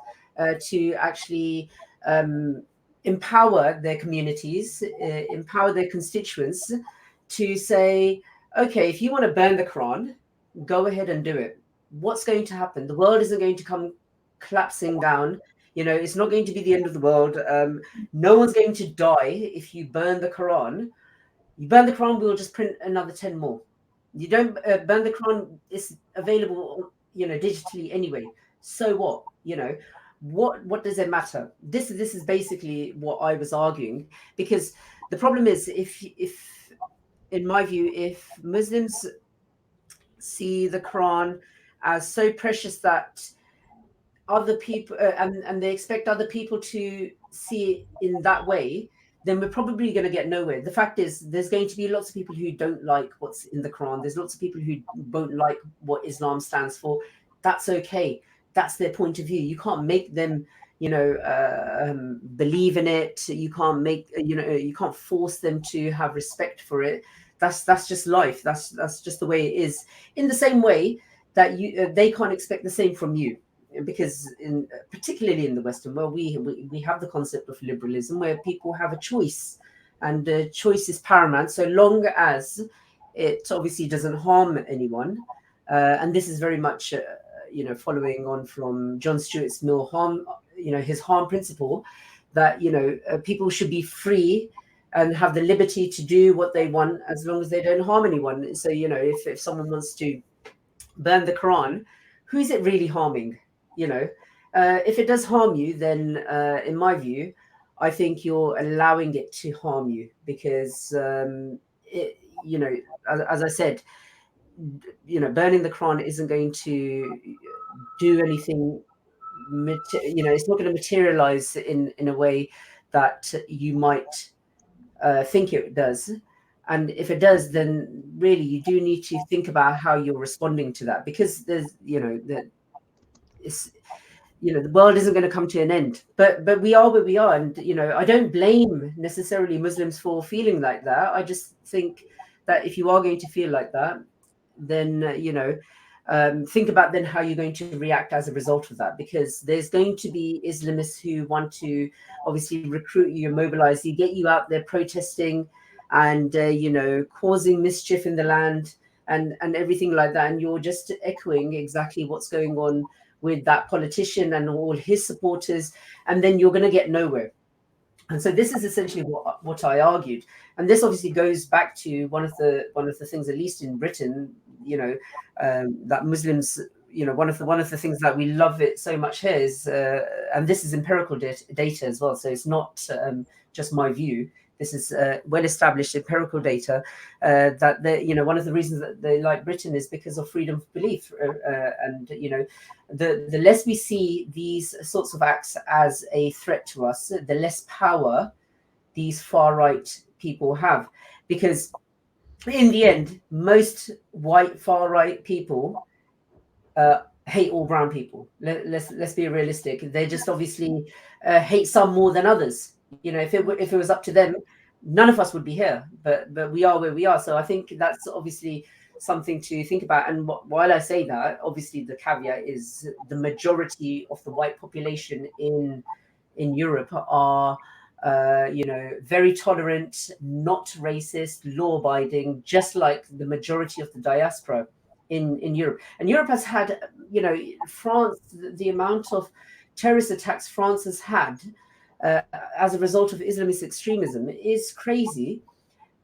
to actually empower their communities, empower their constituents to say, okay, if you want to burn the Quran, go ahead and do it. What's going to happen? The world isn't going to come collapsing down. It's not going to be the end of the world. No one's going to die if you burn the Quran. You burn the Quran, we'll just print another 10 more. You don't burn the Quran, it's available, digitally anyway. So what? What does it matter? This is basically what I was arguing, because the problem is, if in my view, if Muslims see the Quran as so precious that other people and they expect other people to see it in that way, then we're probably going to get nowhere. The fact is, there's going to be lots of people who don't like what's in the Quran. There's lots of people who won't like what Islam stands for. That's okay. That's their point of view. You can't make them, believe in it. You can't you can't force them to have respect for it. That's just life. That's just the way it is. In the same way that they can't expect the same from you, because particularly in the Western world, we have the concept of liberalism, where people have a choice, and choice is paramount, so long as it obviously doesn't harm anyone. And this is very much, following on from John Stuart Mill's his harm principle, that people should be free and have the liberty to do what they want as long as they don't harm anyone. So if someone wants to burn the Quran, who is it really harming? If it does harm you, then in my view, I think you're allowing it to harm you, because as I said, burning the Quran isn't going to do anything. It's not going to materialize in a way that you might think it does. And if it does, then really you do need to think about how you're responding to that, because there's the world isn't going to come to an end, but we are where we are. And I don't blame necessarily Muslims for feeling like that. I just think that if you are going to feel like that, then think about then how you're going to react as a result of that, because there's going to be Islamists who want to obviously recruit you, mobilize you, get you out there protesting and causing mischief in the land and everything like that, and you're just echoing exactly what's going on with that politician and all his supporters, and then you're going to get nowhere. And so this is essentially what I argued, and this obviously goes back to one of the things, at least in Britain, that Muslims, one of the things that we love it so much here is, and this is empirical data as well, so it's not just my view. This is well-established empirical data, that one of the reasons that they like Britain is because of freedom of belief, and the less we see these sorts of acts as a threat to us, the less power these far-right people have, because in the end, most white far-right people hate all brown people. Let's be realistic. They just obviously hate some more than others. If it was up to them, none of us would be here. But we are where we are. So I think that's obviously something to think about. And while I say that, obviously the caveat is the majority of the white population in Europe are very tolerant, not racist, law-abiding, just like the majority of the diaspora in Europe. And Europe has had, France, the amount of terrorist attacks France has had as a result of Islamist extremism is crazy.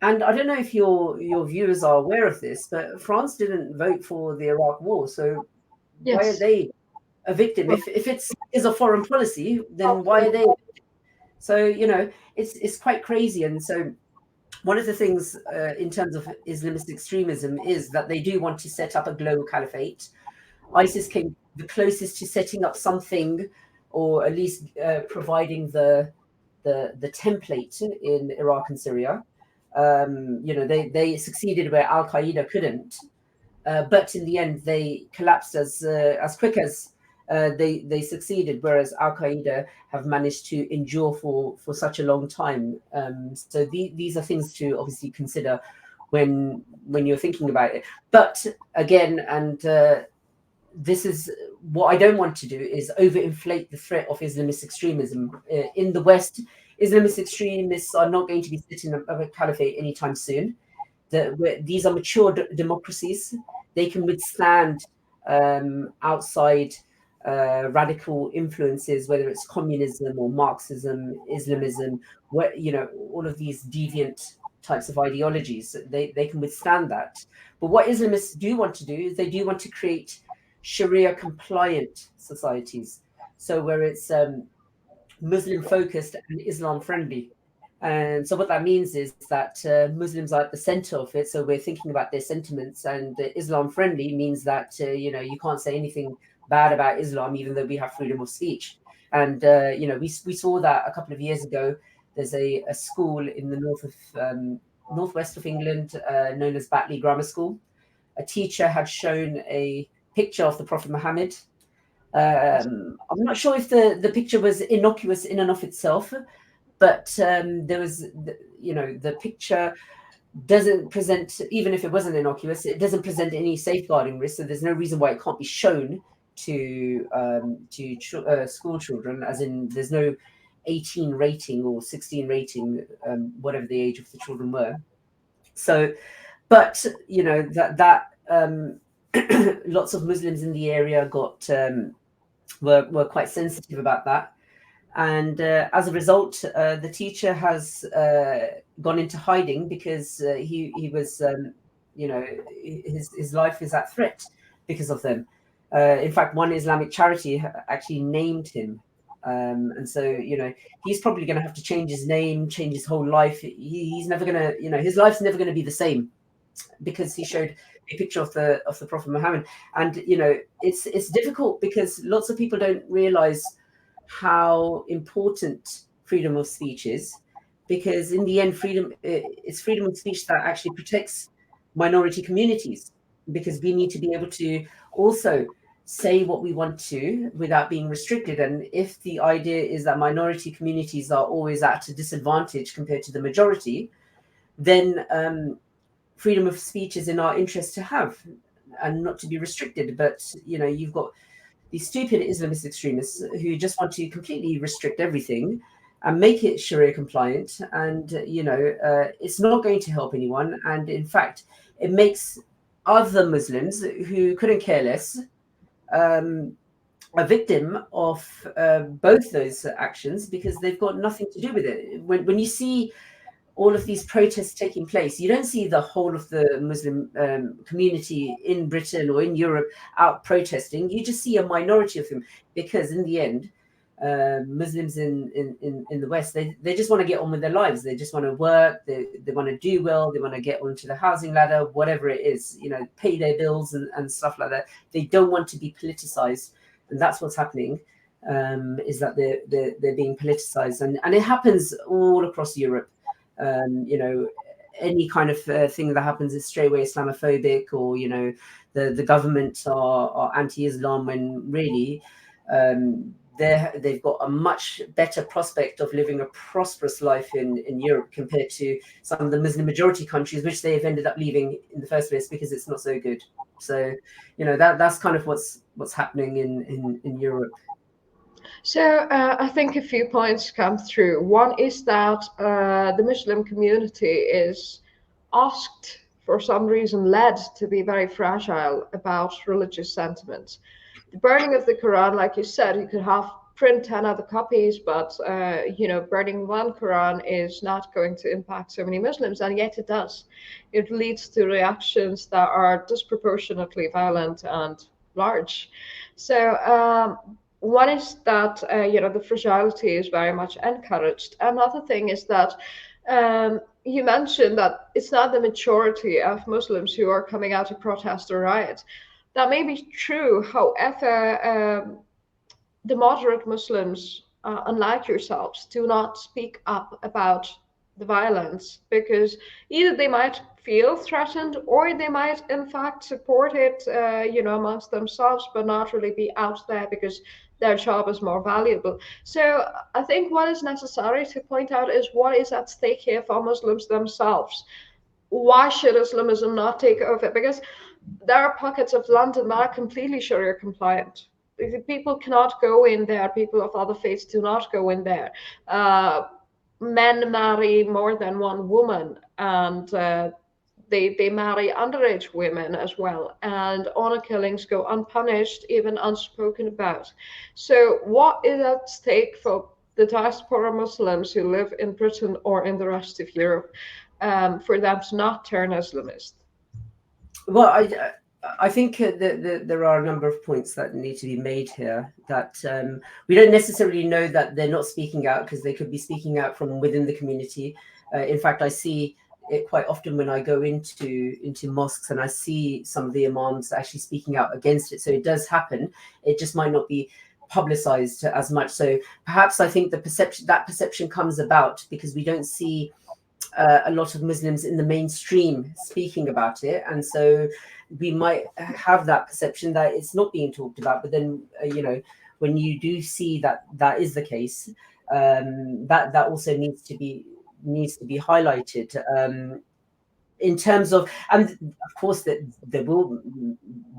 And I don't know if your viewers are aware of this, but France didn't vote for the Iraq war. So why are they a victim? If it's a foreign policy, then why are they? So, it's quite crazy. And so one of the things in terms of Islamist extremism is that they do want to set up a global caliphate. ISIS came the closest to setting up something, or at least providing the template in Iraq and Syria. They succeeded where Al Qaeda couldn't, but in the end they collapsed as quick as they succeeded, whereas Al Qaeda have managed to endure for such a long time. So these are things to obviously consider when you're thinking about it. But again, and this is what I don't want to do, is overinflate the threat of Islamist extremism. In the West, Islamist extremists are not going to be sitting a caliphate anytime soon. These are mature democracies. They can withstand outside radical influences, whether it's communism or Marxism, Islamism, all of these deviant types of ideologies. They can withstand that. But what Islamists do want to do is they do want to create Sharia compliant societies. So where it's Muslim focused and Islam friendly. And so what that means is that Muslims are at the center of it. So we're thinking about their sentiments, and Islam friendly means that, you can't say anything bad about Islam, even though we have freedom of speech. And, we saw that a couple of years ago. There's a school in the northwest of England known as Batley Grammar School. A teacher had shown a picture of the Prophet Muhammad. I'm not sure if the picture was innocuous in and of itself, but there was, the picture doesn't present, even if it wasn't innocuous, it doesn't present any safeguarding risk. So there's no reason why it can't be shown to school children, as in there's no 18 rating or 16 rating, whatever the age of the children were. So, but lots of Muslims in the area were quite sensitive about that. And as a result, the teacher has gone into hiding because he was, his life is at threat because of them. In fact, one Islamic charity actually named him. And so, he's probably going to have to change his name, change his whole life. He's never going to, his life's never going to be the same, because he showed a picture of the Prophet Muhammad. And, it's difficult because lots of people don't realize how important freedom of speech is, because in the end, it's freedom of speech that actually protects minority communities, because we need to be able to also say what we want to without being restricted. And if the idea is that minority communities are always at a disadvantage compared to the majority, then freedom of speech is in our interest to have and not to be restricted. But you've got these stupid Islamist extremists who just want to completely restrict everything and make it Sharia compliant. And it's not going to help anyone. And in fact, it makes other Muslims who couldn't care less a victim of both those actions, because they've got nothing to do with it. When you see all of these protests taking place, you don't see the whole of the Muslim community in Britain or in Europe out protesting. You just see a minority of them, because in the end, Muslims in the West, they just want to get on with their lives. They just want to work. They want to do well. They want to get onto the housing ladder, whatever it is, pay their bills and stuff like that. They don't want to be politicized, and that's what's happening. Is that they're being politicized, and it happens all across Europe. Any kind of thing that happens is straight away Islamophobic, or the government are anti-Islam, when really they've got a much better prospect of living a prosperous life in Europe compared to some of the Muslim majority countries, which they have ended up leaving in the first place because it's not so good. So that's kind of what's happening in Europe. So I think a few points come through. One is that the Muslim community is asked, for some reason, led to be very fragile about religious sentiments. The burning of the Quran, like you said, you could print 10 other copies, but burning one Quran is not going to impact so many Muslims, and yet it does. It leads to reactions that are disproportionately violent and large. So one is that the fragility is very much encouraged. Another thing is that you mentioned that it's not the majority of Muslims who are coming out to protest or riot. That may be true. However, the moderate Muslims, unlike yourselves, do not speak up about the violence because either they might feel threatened or they might, in fact, support it, amongst themselves, but not really be out there because their job is more valuable. So I think what is necessary to point out is what is at stake here for Muslims themselves. Why should Islamism not take over? Because there are pockets of London that are completely Sharia compliant. People cannot go in there. People of other faiths do not go in there. Men marry more than one woman, and they marry underage women as well. And honor killings go unpunished, even unspoken about. So, what is at stake for the diaspora Muslims who live in Britain or in the rest of Europe, for them to not turn Islamist? Well, I think that there are a number of points that need to be made here. That we don't necessarily know that they're not speaking out, because they could be speaking out from within the community. In fact, I see it quite often when I go into mosques, and I see some of the imams actually speaking out against it. So it does happen. It just might not be publicized as much. So perhaps I think that perception comes about because we don't see a lot of Muslims in the mainstream speaking about it, and so we might have that perception that it's not being talked about. But then, when you do see that is the case, that also needs to be highlighted. In terms of, and of course, that there will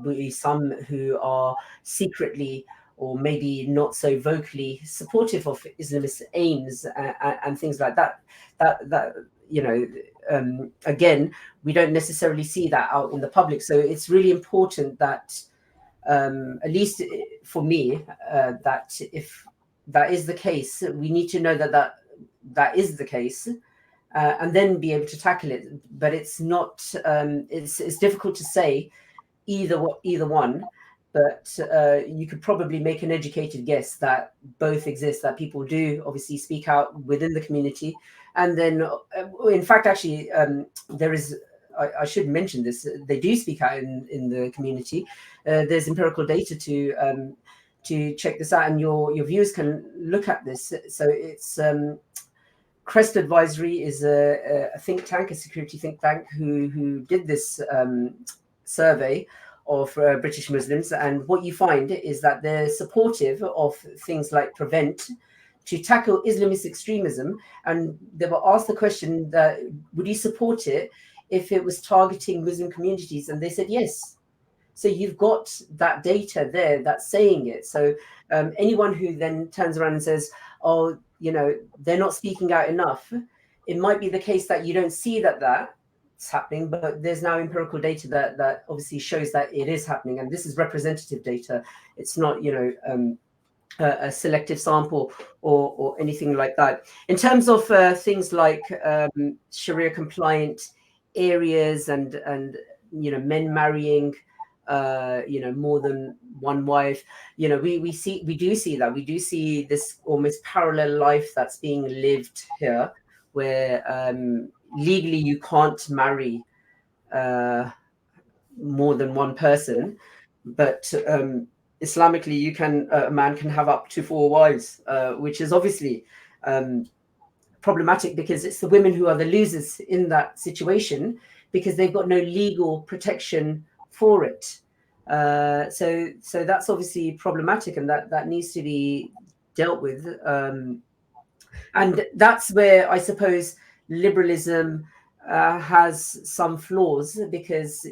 be some who are secretly or maybe not so vocally supportive of Islamist aims and things like that. That again, we don't necessarily see that out in the public. So it's really important that, at least for me, that if that is the case, we need to know that is the case, and then be able to tackle it. But it's not. It's difficult to say either one. But you could probably make an educated guess that both exist, that people do obviously speak out within the community. And then, in fact, actually, there is, I should mention this, they do speak out in the community. There's empirical data to check this out, and your viewers can look at this. So it's Crest Advisory is a think tank, a security think tank, who did this survey of British Muslims, and what you find is that they're supportive of things like Prevent to tackle Islamist extremism. And they were asked the question that would you support it if it was targeting Muslim communities, and they said yes. So you've got that data there that's saying it. So anyone who then turns around and says, oh, they're not speaking out enough, it might be the case that you don't see that's happening, but there's now empirical data that obviously shows that it is happening, and this is representative data. It's not a selective sample or anything like that. In terms of things like Sharia compliant areas and men marrying more than one wife, we do see this almost parallel life that's being lived here, where legally you can't marry more than one person, but Islamically a man can have up to 4 wives, which is obviously problematic, because it's the women who are the losers in that situation, because they've got no legal protection for it. So that's obviously problematic, and that needs to be dealt with. And that's where I suppose liberalism has some flaws, because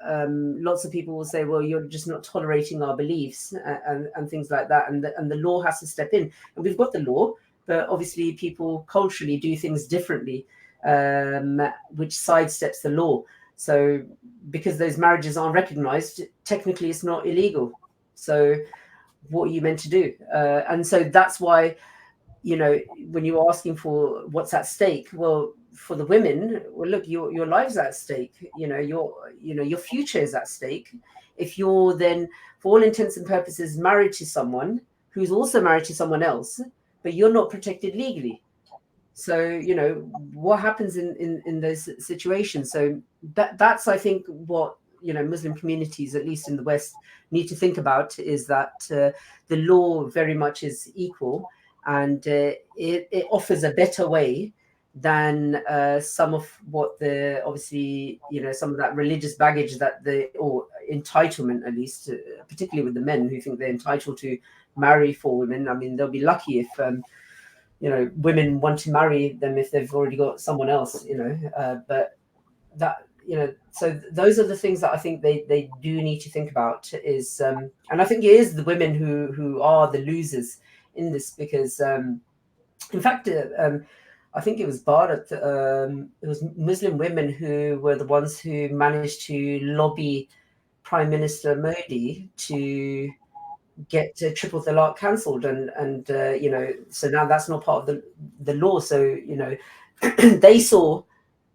lots of people will say, well, you're just not tolerating our beliefs and things like that, and the law has to step in. And we've got the law, but obviously people culturally do things differently, which sidesteps the law. So because those marriages aren't recognized, technically it's not illegal. So what are you meant to do? And so that's why, when you're asking for what's at stake, well, for the women, well, look, your life's at stake. Your future is at stake. If you're then, for all intents and purposes, married to someone who's also married to someone else, but you're not protected legally, So, you know, what happens in those situations? So that's, I think, what, you know, Muslim communities, at least in the West, need to think about, is that the law very much is equal, and it offers a better way than some of what the, obviously, you know, some of that religious baggage that the, or entitlement, at least, particularly with the men who think they're entitled to marry for women. I mean, they'll be lucky if you know, women want to marry them if they've already got someone else, you know. But that, you know, so those are the things that I think they do need to think about, is and I think it is the women who are the losers in this, because in fact I think it was Bharat, it was Muslim women who were the ones who managed to lobby Prime Minister Modi to get triple talaq cancelled, and you know, so now that's not part of the law. So, you know, they saw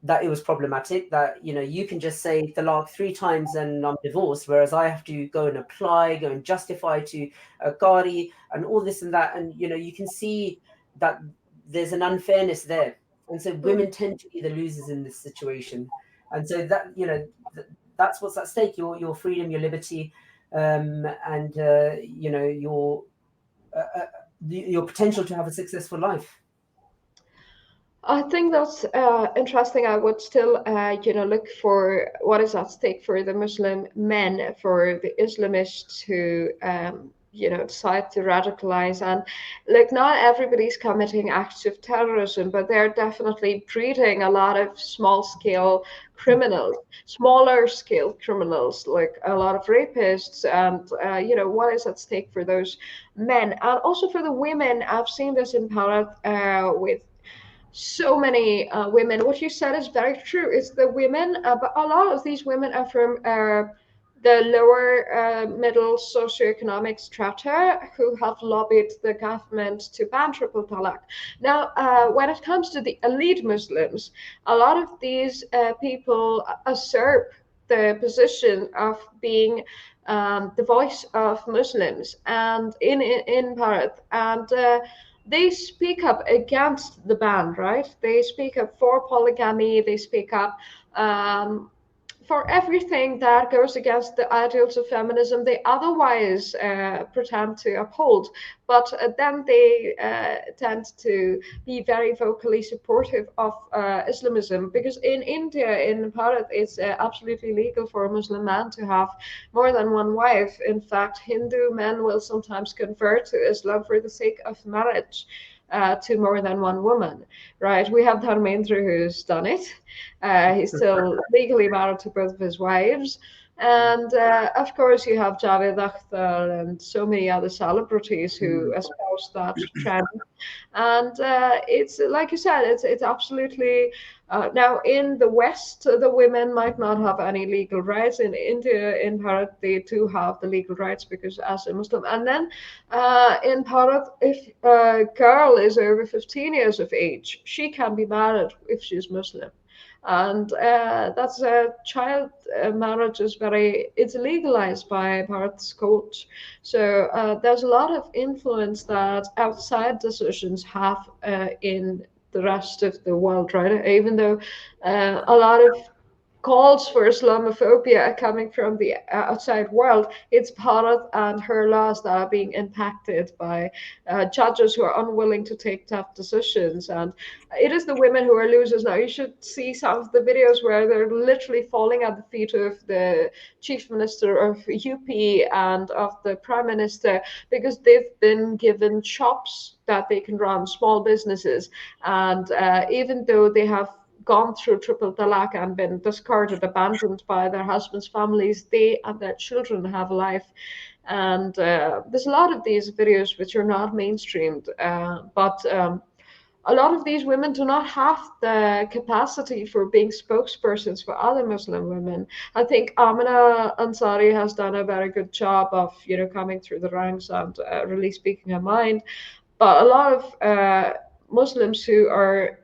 that it was problematic, that, you know, you can just say talaq 3 times and I'm divorced, whereas I have to go and apply, go and justify to a Gori and all this and that, and, you know, you can see that there's an unfairness there, and so women tend to be the losers in this situation. And so that, you know, that's what's at stake: your freedom, your liberty, and you know, your potential to have a successful life. I think that's interesting. I would still, you know, look for what is at stake for the Muslim men, for the Islamists who, you know, decide to radicalize. And like, not everybody's committing acts of terrorism, but they're definitely breeding a lot of small-scale criminals, smaller-scale criminals, like a lot of rapists. And you know, what is at stake for those men, and also for the women. I've seen this in Bharat with so many women. What you said is very true. It's the women, but a lot of these women are from the lower middle socioeconomic strata who have lobbied the government to ban triple talaq. Now, when it comes to the elite Muslims, a lot of these people usurp the position of being the voice of Muslims and in Bharat, and they speak up against the ban, right? They speak up for polygamy. They speak up for everything that goes against the ideals of feminism they otherwise pretend to uphold. But then they tend to be very vocally supportive of Islamism, because in India, in Bharat, it's absolutely legal for a Muslim man to have more than one wife. In fact, Hindu men will sometimes convert to Islam for the sake of marriage. To more than one woman, right? We have Dharmendra who's done it. He's still legally married to both of his wives. And of course, you have Javed Akhtar and so many other celebrities who espouse that trend. And it's like you said, it's absolutely now in the West, the women might not have any legal rights. In India, in Bharat, they do have the legal rights because as a Muslim. And then in Bharat, if a girl is over 15 years of age, she can be married if she's Muslim. And that's a child marriage is it's legalized by Bharat's court. So there's a lot of influence that outside decisions have in the rest of the world, right? Even though a lot of calls for Islamophobia are coming from the outside world, it's Bharat and her laws that are being impacted by judges who are unwilling to take tough decisions. And it is the women who are losers now. You should see some of the videos where they're literally falling at the feet of the chief minister of UP and of the prime minister because they've been given shops that they can run, small businesses. And even though they have gone through triple talaq and been discarded, abandoned by their husbands' families, they and their children have a life. And there's a lot of these videos which are not mainstreamed, but a lot of these women do not have the capacity for being spokespersons for other Muslim women. I think Amina Ansari has done a very good job of, coming through the ranks and really speaking her mind. But a lot of Muslims who are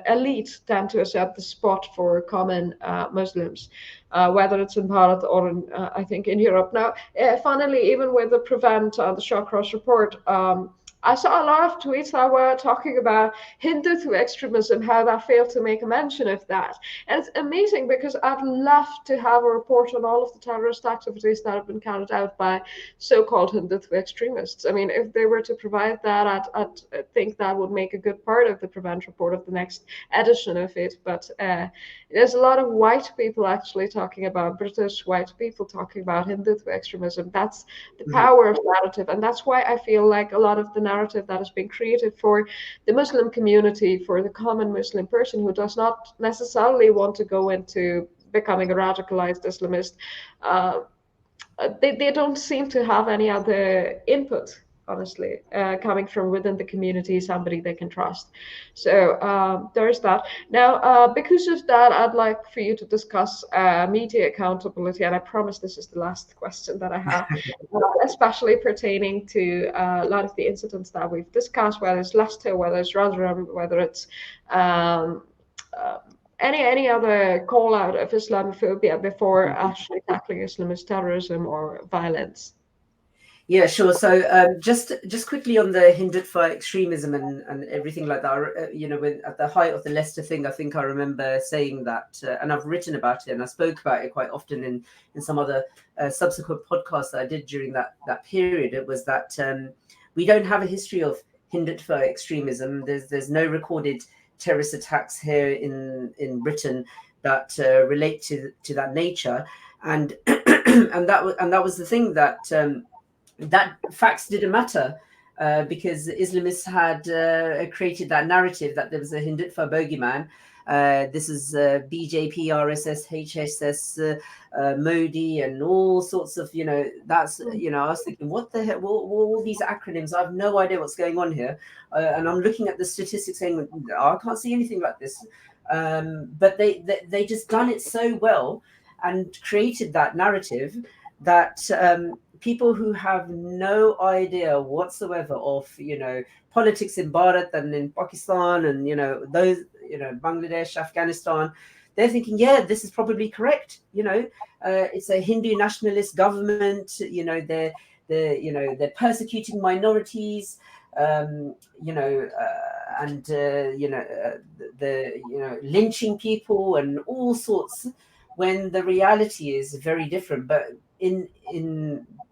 elite tend to accept the spot for common Muslims, whether it's in Bharat or I think in Europe. Now, funnily, even with the Prevent and the Shawcross report, I saw a lot of tweets that were talking about Hindutva extremism, how that failed to make a mention of that. And it's amazing because I'd love to have a report on all of the terrorist activities that have been carried out by so-called Hindutva extremists. I mean, if they were to provide that, I'd think that would make a good part of the Prevent report of the next edition of it. But there's a lot of white people actually talking about, British white people talking about Hindutva extremism. That's the power of narrative. And that's why I feel like a lot of the narrative that has been created for the Muslim community, for the common Muslim person who does not necessarily want to go into becoming a radicalized Islamist, they don't seem to have any other input, honestly, coming from within the community, somebody they can trust. So there's that. Now, because of that, I'd like for you to discuss media accountability, and I promise this is the last question that I have, especially pertaining to a lot of the incidents that we've discussed, whether it's Leicester, whether it's Rotherham, whether it's any other call out of Islamophobia before actually tackling Islamist terrorism or violence? Yeah, sure. So just quickly on the Hindutva extremism and everything like that, when at the height of the Leicester thing, I think I remember saying that, and I've written about it and I spoke about it quite often in some other subsequent podcasts that I did during that period. It was that we don't have a history of Hindutva extremism. There's no recorded terrorist attacks here in Britain that relate to that nature, and and that was the thing that. That facts didn't matter because the Islamists had created that narrative that there was a Hindutva Bogeyman. This is BJP, RSS, HSS, Modi, and all sorts of, that's, I was thinking, what the hell, all these acronyms, I have no idea what's going on here. And I'm looking at the statistics saying, I can't see anything like this. But they just done it so well and created that narrative that people who have no idea whatsoever of politics in Bharat and in Pakistan and those Bangladesh, Afghanistan, they're thinking, yeah, this is probably correct. It's a Hindu nationalist government. They're persecuting minorities. Lynching people and all sorts. When the reality is very different, but in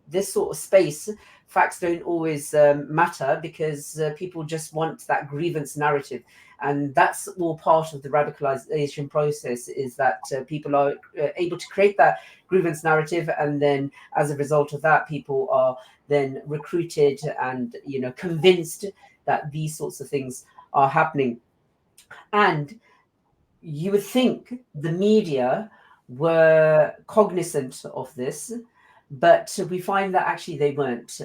this sort of space, facts don't always matter because people just want that grievance narrative, and that's all part of the radicalization process. Is that people are able to create that grievance narrative, and then as a result of that, people are then recruited and convinced that these sorts of things are happening. And you would think the media were cognizant of this, but we find that actually they weren't.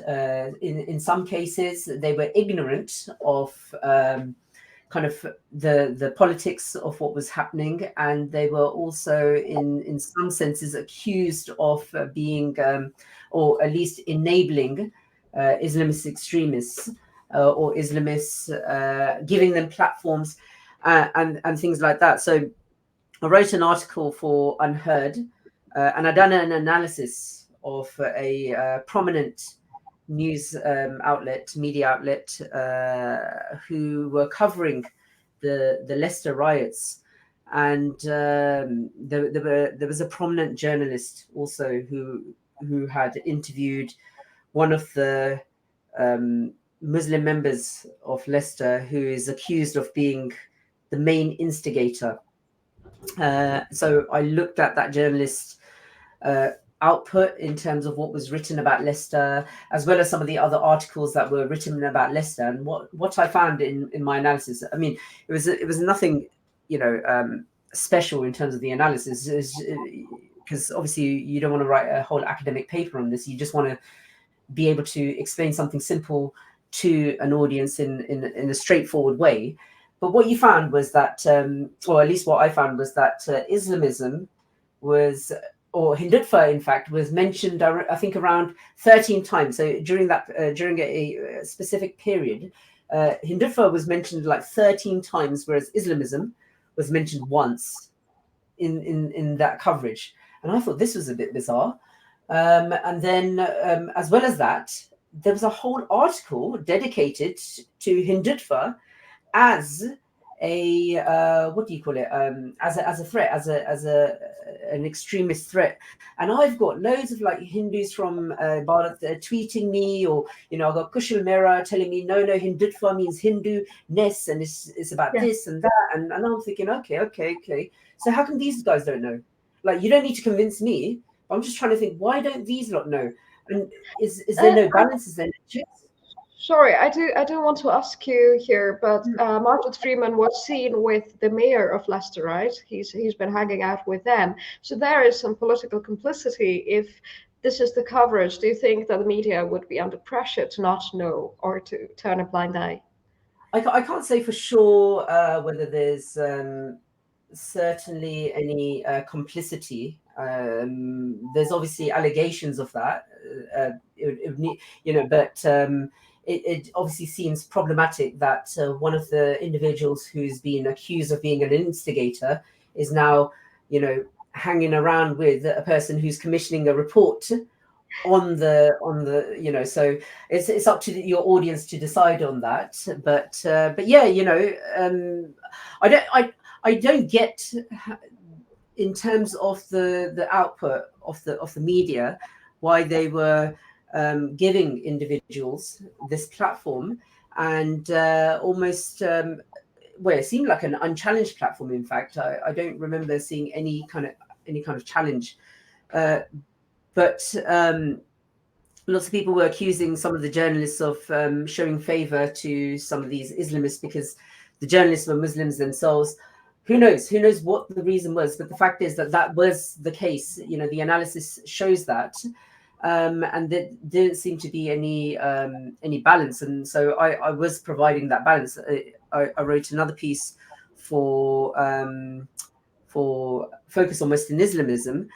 In some cases, they were ignorant of kind of the politics of what was happening, and they were also, in some senses, accused of being, or at least enabling, Islamist extremists or Islamists, giving them platforms and things like that. So I wrote an article for Unheard, and I done an analysis of a prominent news media outlet, who were covering the Leicester Riots, and there was a prominent journalist also who had interviewed one of the Muslim members of Leicester, who is accused of being the main instigator. So I looked at that journalist output in terms of what was written about Leicester, as well as some of the other articles that were written about Leicester. And what I found in my analysis, I mean, it was nothing, special in terms of the analysis, because obviously you don't want to write a whole academic paper on this. You just want to be able to explain something simple to an audience in a straightforward way. But what you found was that, or at least what I found was that Islamism was, or Hindutva, in fact, was mentioned, I think, around 13 times. So during a specific period, Hindutva was mentioned like 13 times, whereas Islamism was mentioned once in that coverage. And I thought this was a bit bizarre. And then, as well as that, there was a whole article dedicated to Hindutva as a what do you call it, as a threat, as an extremist threat. And I've got loads of like Hindus from Bharat tweeting me, or I've got Kushal Mehra telling me no, Hindutva means Hindu-ness, and it's about this and that, and I'm thinking, okay, so how come these guys don't know? Like, you don't need to convince me. I'm just trying to think, why don't these lot know? And is there no balance? Is there no checks? Sorry, I do want to ask you here, but Martin Freeman was seen with the mayor of Leicester, right? He's been hanging out with them, so there is some political complicity. If this is the coverage, do you think that the media would be under pressure to not know or to turn a blind eye? I can't say for sure whether there's certainly any complicity. There's obviously allegations of that. But it obviously seems problematic that one of the individuals who's been accused of being an instigator is now, hanging around with a person who's commissioning a report on the so it's up to your audience to decide on that. But yeah, I don't get, in terms of the output of the media, why they were giving individuals this platform, and almost it seemed like an unchallenged platform. In fact, I don't remember seeing any kind of challenge. But lots of people were accusing some of the journalists of showing favor to some of these Islamists because the journalists were Muslims themselves. Who knows what the reason was, but the fact is that was the case. The analysis shows that, and there didn't seem to be any balance. And so I was providing that balance. I wrote another piece for Focus on Western Islamism,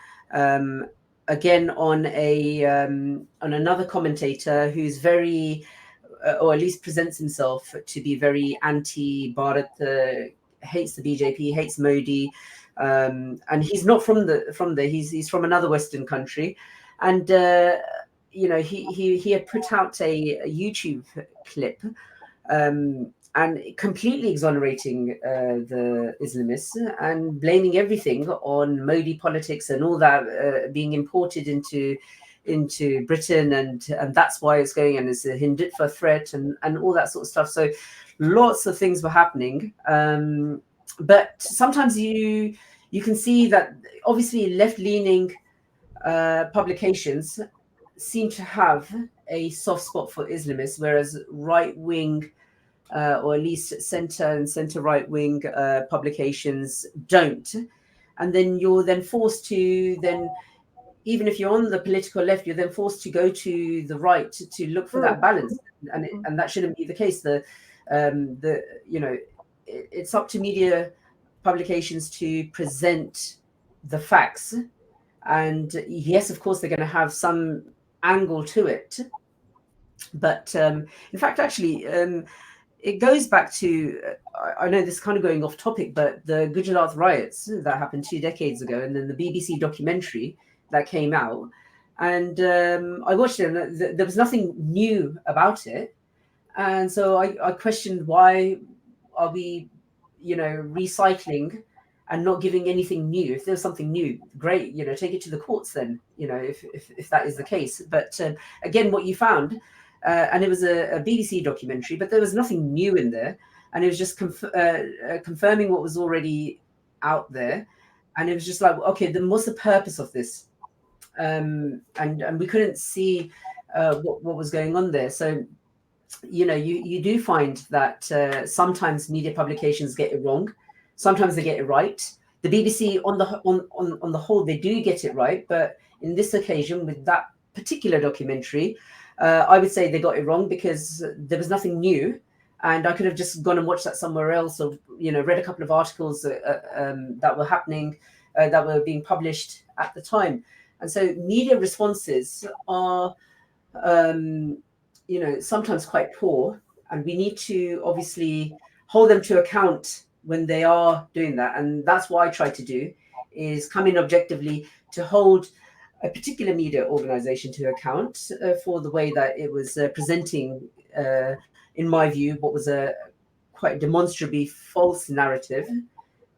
again on another commentator who's very, or at least presents himself to be very anti-Bharat, hates the BJP, hates Modi, and he's not from there. He's from another Western country, and he had put out a YouTube clip, and completely exonerating the Islamists and blaming everything on Modi politics and all that being imported into Britain, and that's why it's going, and it's a Hindutva threat and all that sort of stuff. So lots of things were happening, but sometimes you can see that obviously left-leaning publications seem to have a soft spot for Islamists, whereas right-wing or at least center and center right-wing publications don't. And then you're then forced to even if you're on the political left, you're then forced to go to the right to look for that balance, and that shouldn't be the case. It's up to media publications to present the facts, and yes, of course, they're going to have some angle to it, but in fact, actually, it goes back to, I know this is kind of going off topic, but the Gujarat riots that happened 2 decades ago, and then the BBC documentary that came out, and I watched it, and there was nothing new about it, and so I questioned, why are we, recycling and not giving anything new? If there's something new, great, take it to the courts then, if that is the case. But again, what you found, and it was a BBC documentary, but there was nothing new in there, and it was just confirming what was already out there, and it was just like, okay, then what's the purpose of this? And we couldn't see what was going on there. So you do find that sometimes media publications get it wrong, sometimes they get it right. The BBC on the whole, they do get it right, but in this occasion with that particular documentary, I would say they got it wrong, because there was nothing new, and I could have just gone and watched that somewhere else, or read a couple of articles that were happening, that were being published at the time. And so media responses are sometimes quite poor, and we need to obviously hold them to account when they are doing that. And that's what I try to do, is come in objectively to hold a particular media organization to account for the way that it was presenting, in my view, what was a quite demonstrably false narrative.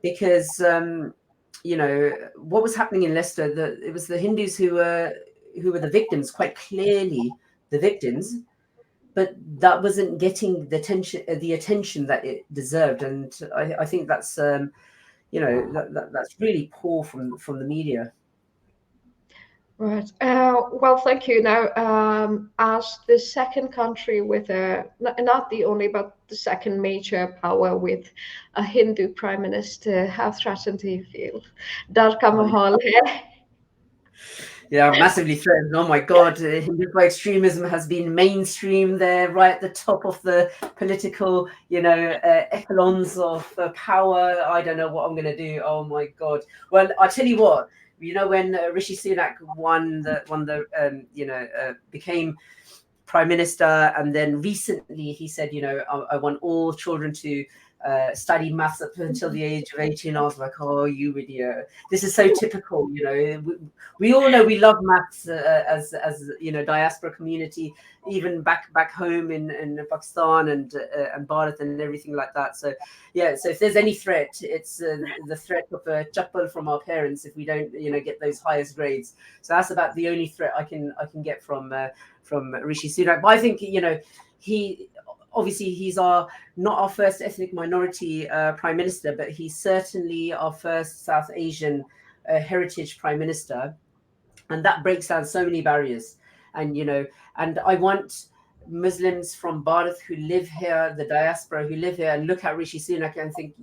Because what was happening in Leicester, it was the Hindus who were the victims, quite clearly the victims, but that wasn't getting the attention that it deserved. And I think that's that's really poor from the media. Right. Well, thank you. Now, as the second country with not the only, but the second major power with a Hindu prime minister, how threatened do you feel? Darka Mahal here. Yeah, massively threatened. Oh my God, Hindutva extremism has been mainstream there, right at the top of the political, echelons of power. I don't know what I'm going to do. Oh my God. Well, I tell you what. When Rishi Sunak became prime minister, and then recently he said, I want all children to study maths up until the age of 18. I was like, oh, you idiot. This is so typical. We all know we love maths as diaspora community, even back home in Pakistan and Bharat and everything like that. So yeah, so if there's any threat, it's the threat of a chappal from our parents if we don't get those highest grades. So that's about the only threat I can get from Rishi Sunak. But I think he's not our first ethnic minority prime minister, but he's certainly our first South Asian heritage prime minister, and that breaks down so many barriers. And and I want Muslims from Bharat who live here, the diaspora who live here, and look at Rishi Sunak and think,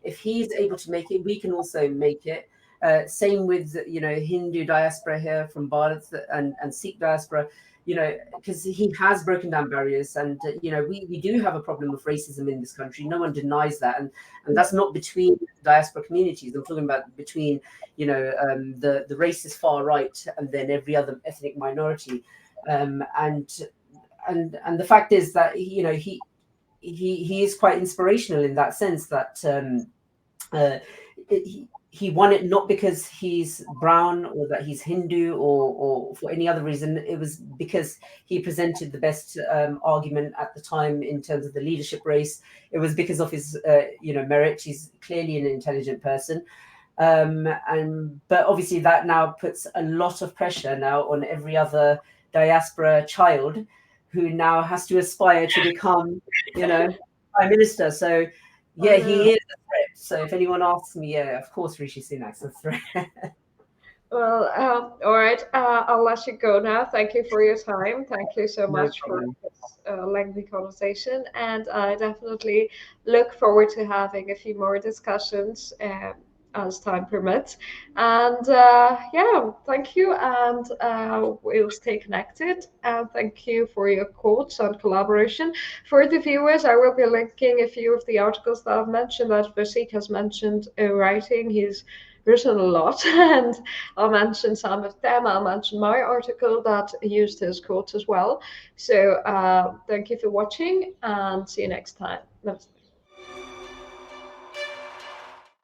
if he's able to make it, we can also make it. Same with Hindu diaspora here from Bharat and Sikh diaspora. Because he has broken down barriers, and we do have a problem of racism in this country. No one denies that, and that's not between diaspora communities. I'm talking about between the racist far right and then every other ethnic minority. And the fact is that he is quite inspirational in that sense that he won it not because he's brown or that he's Hindu or for any other reason. It was because he presented the best argument at the time in terms of the leadership race. It was because of his merit. He's clearly an intelligent person. But obviously that now puts a lot of pressure now on every other diaspora child who now has to aspire to become, prime minister. So yeah, he is a threat. So if anyone asks me, yeah, of course Rishi Sunak's a threat. Well, all right. I'll let you go now. Thank you for your time. Thank you so much for this lengthy conversation. And I definitely look forward to having a few more discussions as time permits. And yeah, thank you. And we'll stay connected. And thank you for your quotes and collaboration. For the viewers, I will be linking a few of the articles that I've mentioned that Wasiq has mentioned in writing. He's written a lot, and I'll mention some of them. I'll mention my article that used his quotes as well. So thank you for watching, and see you next time. Namaste.